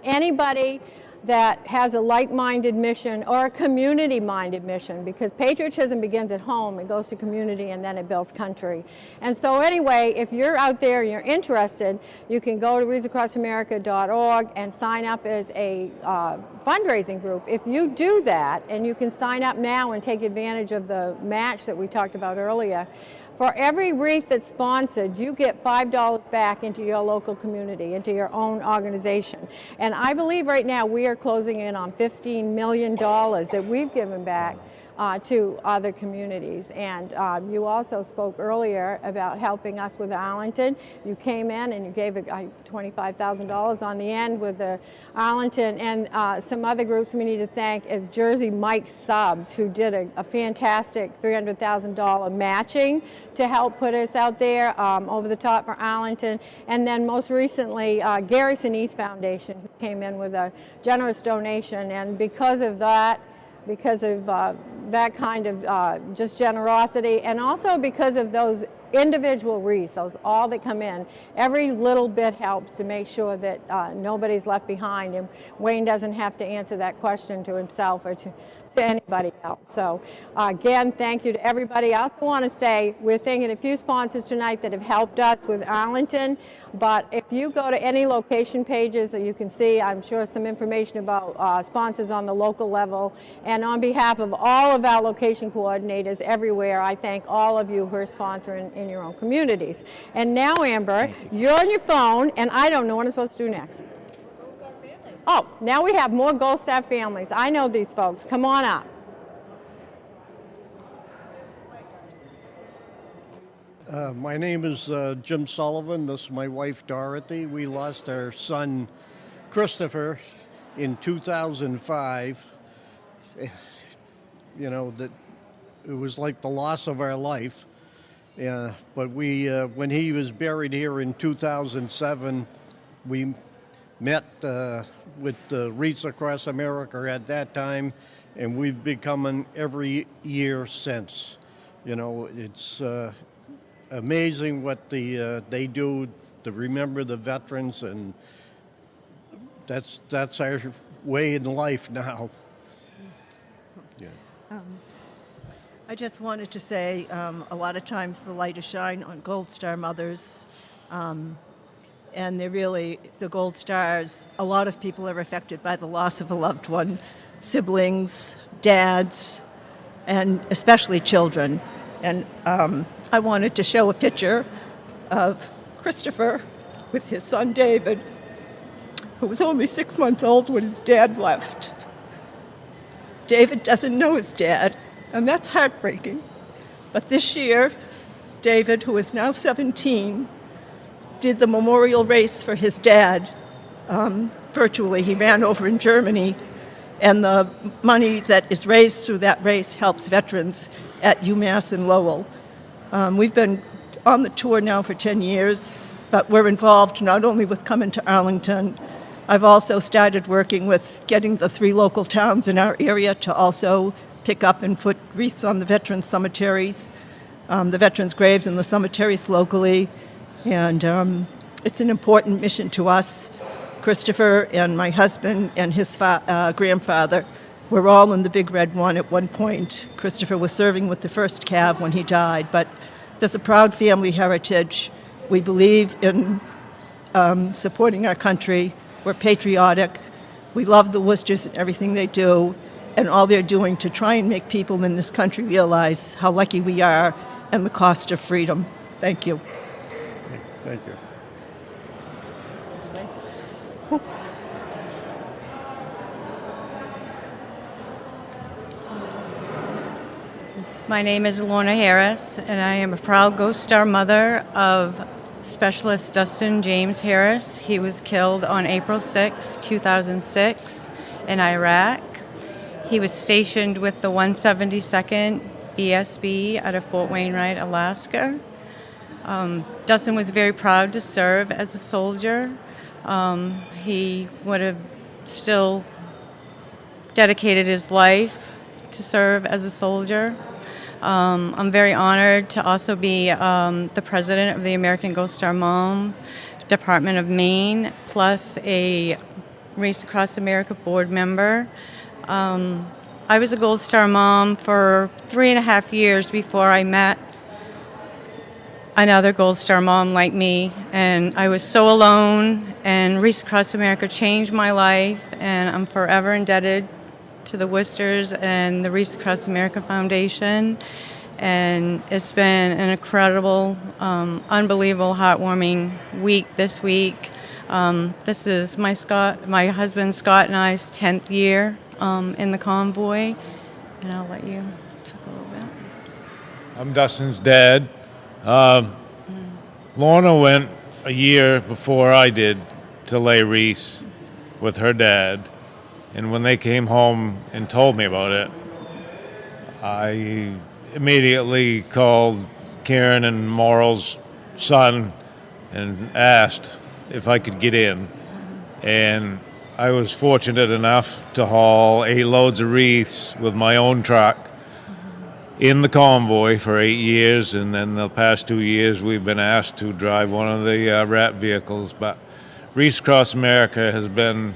Anybody that has a like-minded mission or a community-minded mission, because patriotism begins at home, it goes to community, and then it builds country. And so anyway, if you're out there and you're interested, you can go to wreathacrossamerica.org and sign up as a fundraising group. If you do that, and you can sign up now and take advantage of the match that we talked about earlier, for every wreath that's sponsored, you get $5 back into your local community, into your own organization. And I believe right now we are closing in on $15 million that we've given back to other communities. And you also spoke earlier about helping us with Arlington. You came in and you gave $25,000 on the end with the Arlington, and some other groups we need to thank is Jersey Mike Subs, who did a fantastic $300,000 matching to help put us out there over the top for Arlington. And then most recently, Gary Sinise Foundation, who came in with a generous donation, and because of that kind of just generosity, and also because of those individual wreaths, all that come in, every little bit helps to make sure that nobody's left behind, and Wayne doesn't have to answer that question to himself or to anybody else. So again, thank you to everybody. I also want to say we're thanking a few sponsors tonight that have helped us with Arlington, but if you go to any location pages that you can see, I'm sure some information about sponsors on the local level. And on behalf of all of our location coordinators everywhere, I thank all of you who are sponsoring in your own communities. And now, Amber, you're on your phone, and I don't know what I'm supposed to do next. Oh, now we have more Gold Star families. I know these folks. Come on up. My name is Jim Sullivan. This is my wife, Dorothy. We lost our son, Christopher, in 2005. You know, that it was like the loss of our life. But when he was buried here in 2007, we met with the Wreaths Across America at that time, and we've become every year since. You know, it's amazing what they do to remember the veterans, and that's our way in life now. Yeah. I just wanted to say a lot of times the light is shine on Gold Star mothers. And they're really, the Gold Stars, a lot of people are affected by the loss of a loved one, siblings, dads, and especially children. And I wanted to show a picture of Christopher with his son David, who was only 6 months old when his dad left. David doesn't know his dad, and that's heartbreaking. But this year, David, who is now 17, did the memorial race for his dad virtually. He ran over in Germany, and the money that is raised through that race helps veterans at UMass in Lowell. We've been on the tour now for 10 years, but we're involved not only with coming to Arlington. I've also started working with getting the 3 local towns in our area to also pick up and put wreaths on the veterans' cemeteries, the veterans' graves in the cemeteries locally. And it's an important mission to us. Christopher and my husband and his grandfather were all in the Big Red One at one point. Christopher was serving with the 1st Cav when he died, but there's a proud family heritage. We believe in supporting our country. We're patriotic. We love the Worcesters and everything they do, and all they're doing to try and make people in this country realize how lucky we are and the cost of freedom. Thank you. Thank you. My name is Lorna Harris, and I am a proud Ghost Star mother of Specialist Dustin James Harris. He was killed on April 6, 2006 in Iraq. He was stationed with the 172nd BSB out of Fort Wainwright, Alaska. Dustin was very proud to serve as a soldier. He would have still dedicated his life to serve as a soldier. I'm very honored to also be the president of the American Gold Star Mom Department of Maine, plus a Race Across America board member. I was a Gold Star mom for 3.5 years before I met another Gold Star mom like me, and I was so alone, and Race Across America changed my life, and I'm forever indebted to the Worcesters and the Race Across America Foundation. And it's been an incredible, unbelievable, heartwarming week this week. This is my husband Scott and I's 10th year in the convoy, and I'll let you talk a little bit. I'm Dustin's dad. Lorna went a year before I did to lay wreaths with her dad, and when they came home and told me about it, I immediately called Karen and Morrell's son and asked if I could get in, and I was fortunate enough to haul 8 loads of wreaths with my own truck in the convoy for 8 years, and then the past 2 years we've been asked to drive one of the RAT vehicles. But Race Across America has been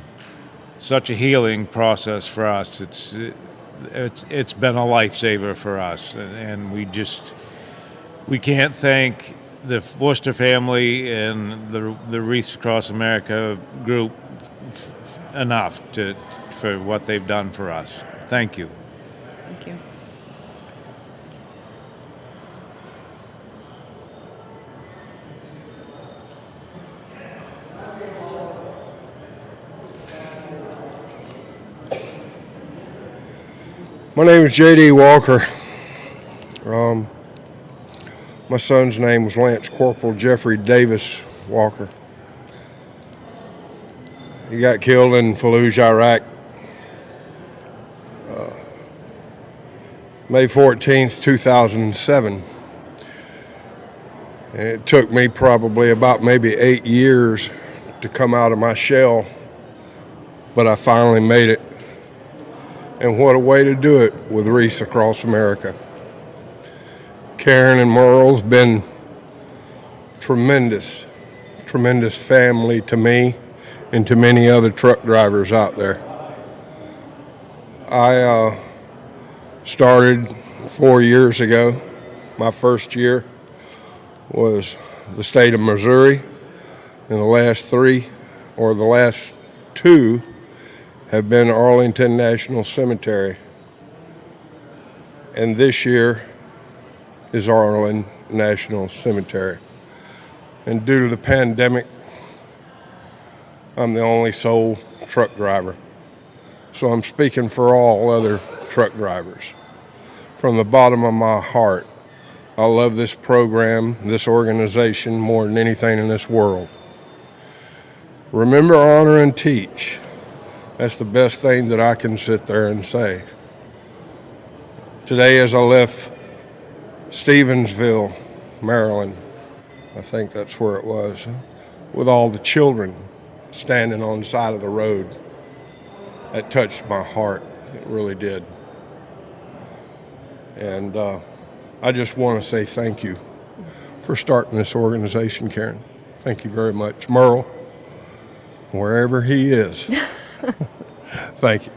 such a healing process for us. It's been a lifesaver for us, and we can't thank the Worcester family and the Race Across America group enough for what they've done for us. Thank you. Thank you. My name is J.D. Walker. My son's name was Lance Corporal Jeffrey Davis Walker. He got killed in Fallujah, Iraq, May 14th, 2007. And it took me probably about maybe 8 years to come out of my shell, but I finally made it. And what a way to do it with Wreath Across America. Karen and Merle's been tremendous family to me and to many other truck drivers out there. I started 4 years ago. My first year was the state of Missouri, and the last two have been Arlington National Cemetery. And this year is Arlington National Cemetery. And due to the pandemic, I'm the only sole truck driver. So I'm speaking for all other truck drivers. From the bottom of my heart, I love this program, this organization more than anything in this world. Remember, honor, and teach. That's the best thing that I can sit there and say. Today, as I left Stevensville, Maryland, I think that's where it was, with all the children standing on the side of the road, that touched my heart. It really did. And I just want to say thank you for starting this organization, Karen. Thank you very much. Merle, wherever he is, thank you.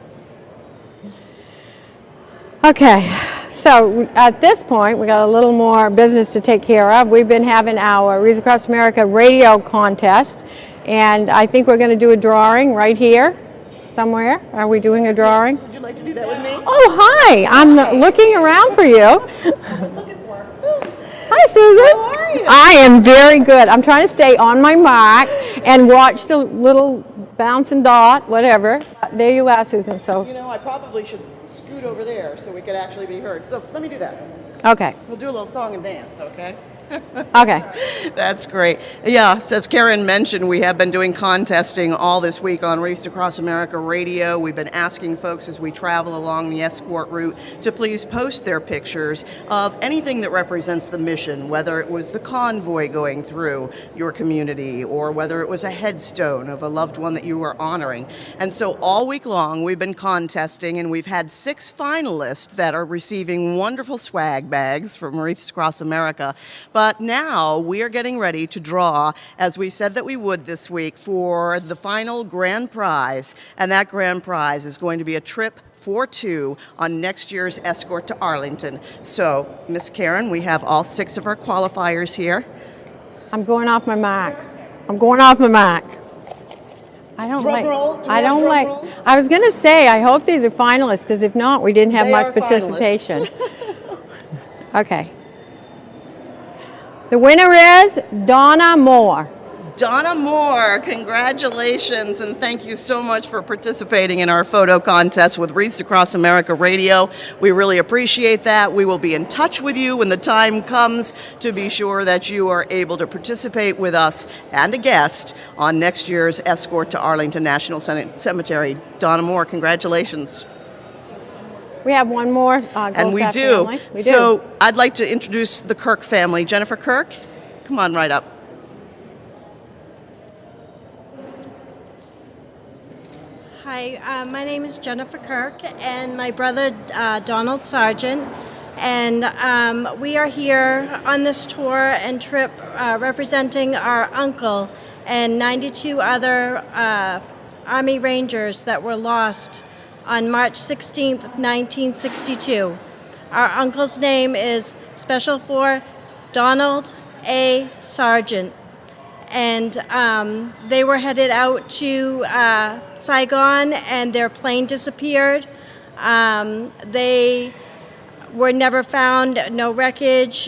Okay, so at this point, we got a little more business to take care of. We've been having our Wreath Across America radio contest, and I think we're going to do a drawing right here somewhere. Are we doing a drawing? Would you like to do that with me? Oh, hi. I'm looking around for you. Hi, Susan. How are you? I am very good. I'm trying to stay on my mark and watch the little bouncing dot, whatever. There you are, Susan. So, You know, I probably should scoot over there so we could actually be heard. So let me do that. okay. We'll do a little song and dance, okay? Okay. That's great. Yeah, so as Karen mentioned, we have been doing contesting all this week on Wreath Across America Radio. We've been asking folks as we travel along the escort route to please post their pictures of anything that represents the mission, whether it was the convoy going through your community or whether it was a headstone of a loved one that you were honoring. And so all week long we've been contesting, and we've had 6 finalists that are receiving wonderful swag bags from Wreath Across America. But now we are getting ready to draw, as we said that we would this week, for the final grand prize. And that grand prize is going to be a trip for 2 on next year's escort to Arlington. So, Miss Karen, we have all 6 of our qualifiers here. I'm going off my mark. I'm going off my mark. I don't Drum like. roll? Do we I have don't drum like. roll? I was going to say I hope these are finalists, because if not, we didn't have They much are participation. Okay. The winner is Donna Moore. Donna Moore, congratulations, and thank you so much for participating in our photo contest with Wreaths Across America Radio. We really appreciate that. We will be in touch with you when the time comes to be sure that you are able to participate with us and a guest on next year's escort to Arlington National Cemetery. Donna Moore, congratulations. We have one more. And we Goldstaff do. family. We do. So I'd like to introduce the Kirk family. Jennifer Kirk, come on right up. Hi, my name is Jennifer Kirk, and my brother Donald Sargent, and we are here on this tour and trip representing our uncle and 92 other Army Rangers that were lost on March 16th, 1962. Our uncle's name is Special 4 Donald A. Sargent, and they were headed out to Saigon, and their plane disappeared. They were never found, no wreckage.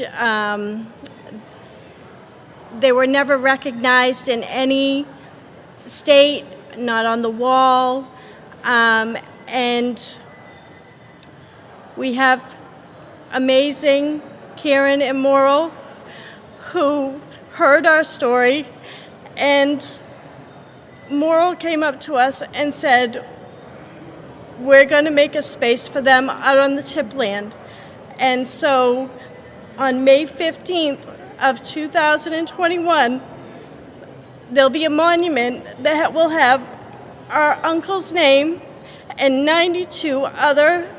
They were never recognized in any state, not on the wall. And we have amazing Karen and Morrill, who heard our story, and Morrill came up to us and said, we're going to make a space for them out on the tipland. And so on May 15th of 2021, there'll be a monument that will have our uncle's name and 92 other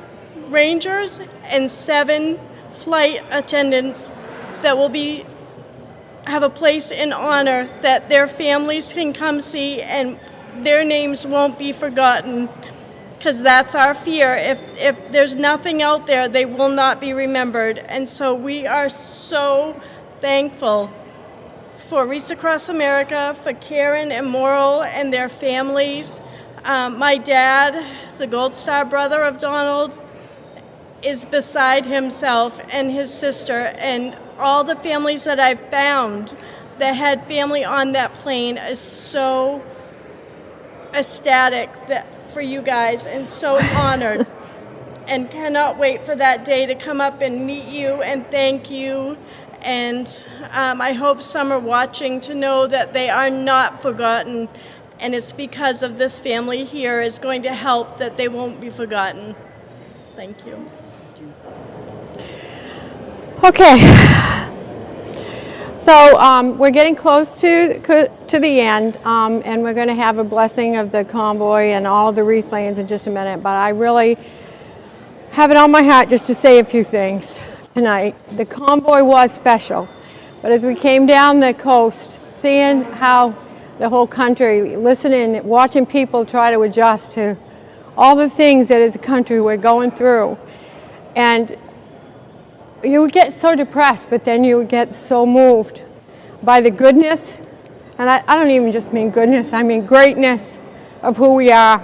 Rangers and 7 flight attendants that will have a place in honor that their families can come see, and their names won't be forgotten. because that's our fear. If there's nothing out there, they will not be remembered. And so we are so thankful for Wreaths Across America, for Karen and Morrill and their families. My dad, the Gold Star brother of Donald, is beside himself, and his sister, and all the families that I've found that had family on that plane is so ecstatic for you guys and so honored and cannot wait for that day to come up and meet you and thank you. And I hope some are watching to know that they are not forgotten, and it's because of this family here is going to help that they won't be forgotten. Thank you. Okay, so we're getting close to the end, and we're going to have a blessing of the convoy and all of the wreath lanes in just a minute, but I really have it on my heart just to say a few things tonight. The convoy was special, but as we came down the coast, seeing how the whole country, listening, watching people try to adjust to all the things that as a country we're going through, and you would get so depressed, but then you would get so moved by the goodness, and I don't even just mean goodness, I mean greatness of who we are.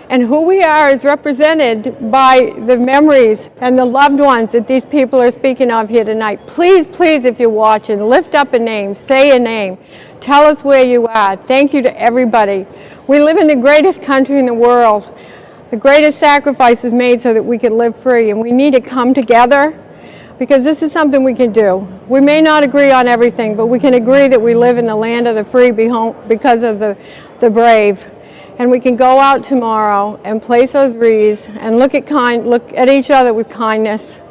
And who we are is represented by the memories and the loved ones that these people are speaking of here tonight. Please, please, if you're watching, lift up a name, say a name, tell us where you are. Thank you to everybody. We live in the greatest country in the world. The greatest sacrifice was made so that we could live free, and we need to come together, because this is something we can do. We may not agree on everything, but we can agree that we live in the land of the free because of the brave. And we can go out tomorrow and place those wreaths and look at each other with kindness.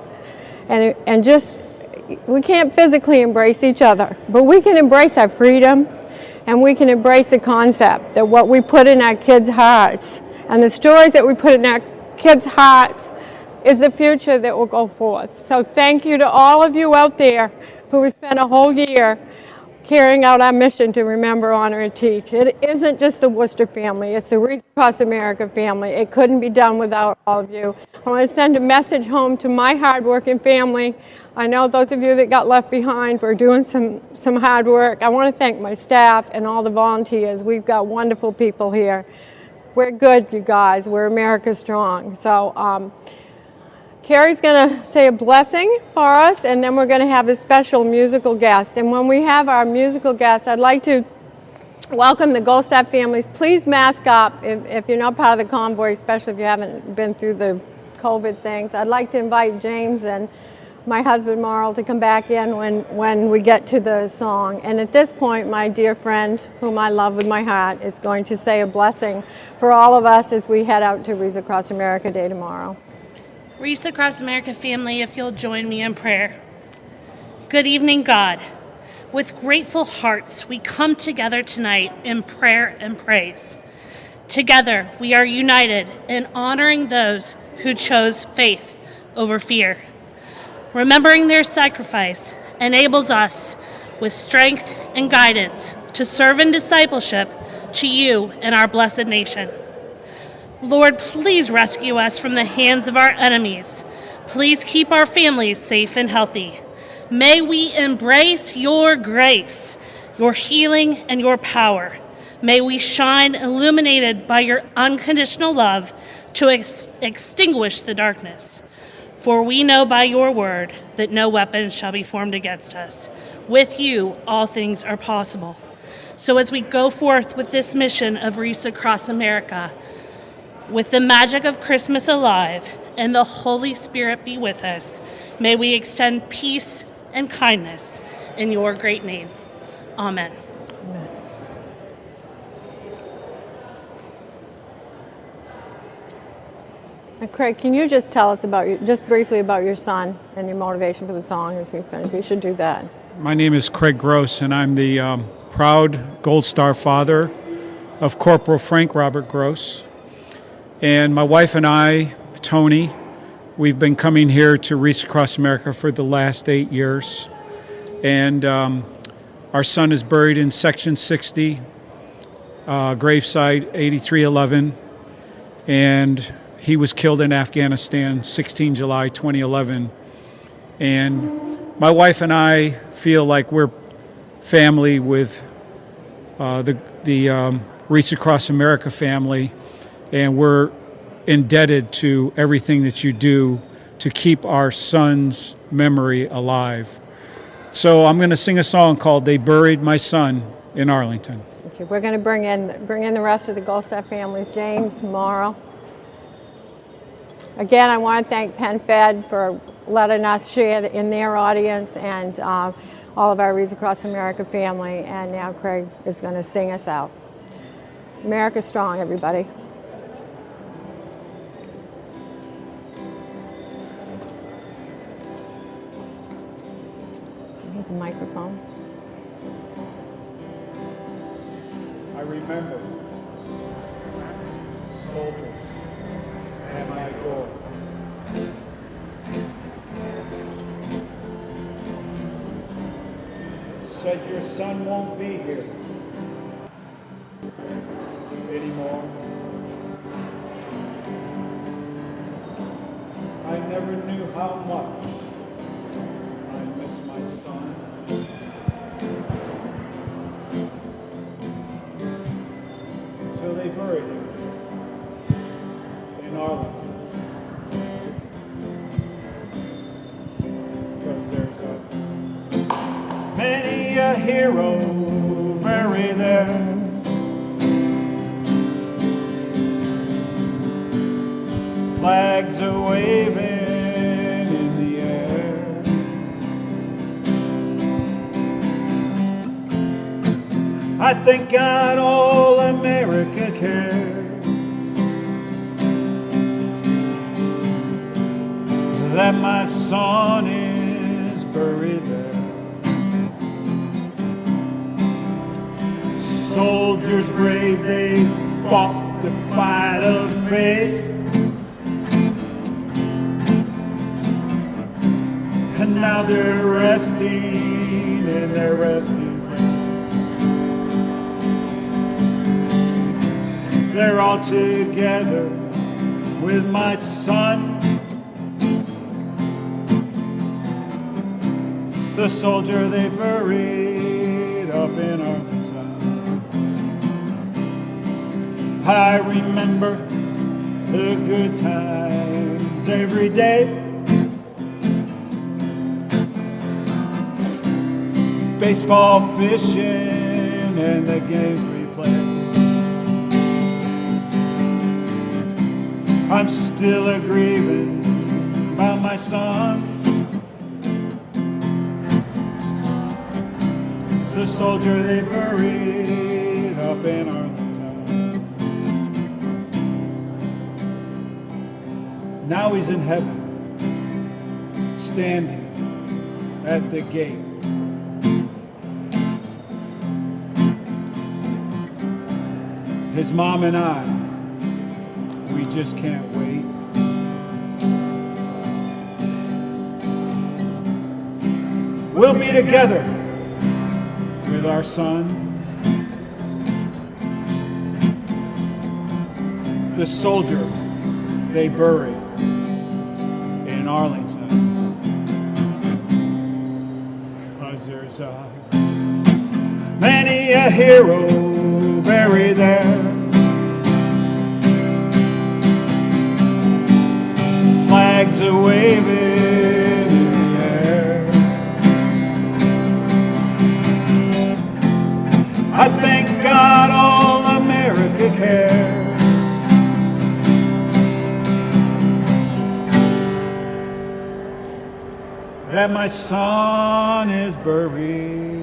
And just, we can't physically embrace each other, but we can embrace our freedom, and we can embrace the concept that what we put in our kids' hearts and the stories that we put in our kids' hearts is the future that will go forth. So thank you to all of you out there who have spent a whole year carrying out our mission to remember, honor, and teach. It isn't just the Worcester family, it's the Wreaths Across America family. It couldn't be done without all of you. I want to send a message home to my hardworking family. I know those of you that got left behind were doing some hard work. I want to thank my staff and all the volunteers. We've got wonderful people here. We're good, you guys. We're America strong. So Carrie's going to say a blessing for us, and then we're going to have a special musical guest. And when we have our musical guest, I'd like to welcome the Gold Star families. Please mask up if you're not part of the convoy, especially if you haven't been through the COVID things. I'd like to invite James and my husband Marl to come back in when we get to the song. And at this point, my dear friend, whom I love with my heart, is going to say a blessing for all of us as we head out to Wreaths Across America Day tomorrow. Wreaths Across America family, if you'll join me in prayer. Good evening, God. With grateful hearts, we come together tonight in prayer and praise. Together, we are united in honoring those who chose faith over fear. Remembering their sacrifice enables us with strength and guidance to serve in discipleship to you and our blessed nation. Lord, please rescue us from the hands of our enemies. Please keep our families safe and healthy. May we embrace your grace, your healing, and your power. May we shine illuminated by your unconditional love to extinguish the darkness. For we know by your word that no weapon shall be formed against us. With you, all things are possible. So as we go forth with this mission of Wreaths Across America, with the magic of Christmas alive and the Holy Spirit be with us, may we extend peace and kindness in your great name. Amen. Craig, can you just tell us just briefly about your son and your motivation for the song as we finish? We should do that. My name is Craig Gross, and I'm the proud Gold Star father of Corporal Frank Robert Gross. And my wife and I, Tony, we've been coming here to Wreaths Across America for the last 8 years. And our son is buried in Section 60, gravesite 8311. and he was killed in Afghanistan, 16 July 2011. And my wife and I feel like we're family with the Wreath Across America family, and we're indebted to everything that you do to keep our son's memory alive. So I'm going to sing a song called "They Buried My Son in Arlington." Okay, we're going to bring in the rest of the Gold Star families, James, Morrow. Again, I want to thank PenFed for letting us share in their audience, and all of our Wreath Across America family. And now Craig is going to sing us out. America strong, everybody. I need the microphone. I remember soldiers and my goal. Said your son won't be here anymore. I never knew how much I miss my son. Until they buried him in Arlington. Because there's many a hero buried there. Flags are waving in the air. I thank God all America cares that my son is buried there. Soldiers brave, they fought the fight of faith. And now they're resting in their resting place. They're all together with my son, the soldier they buried up in Arlington. I remember the good times every day. Baseball, fishing, and the games we played. I'm still a-grieving about my son, the soldier they buried up in Arlington. Now he's in heaven, standing at the gate. His mom and I, we just can't wait. We'll be together with our son, the soldier they buried in Arlington. 'Cause there's many a hero buried there. Flags are waving in the air. I thank God all America cares that my son is buried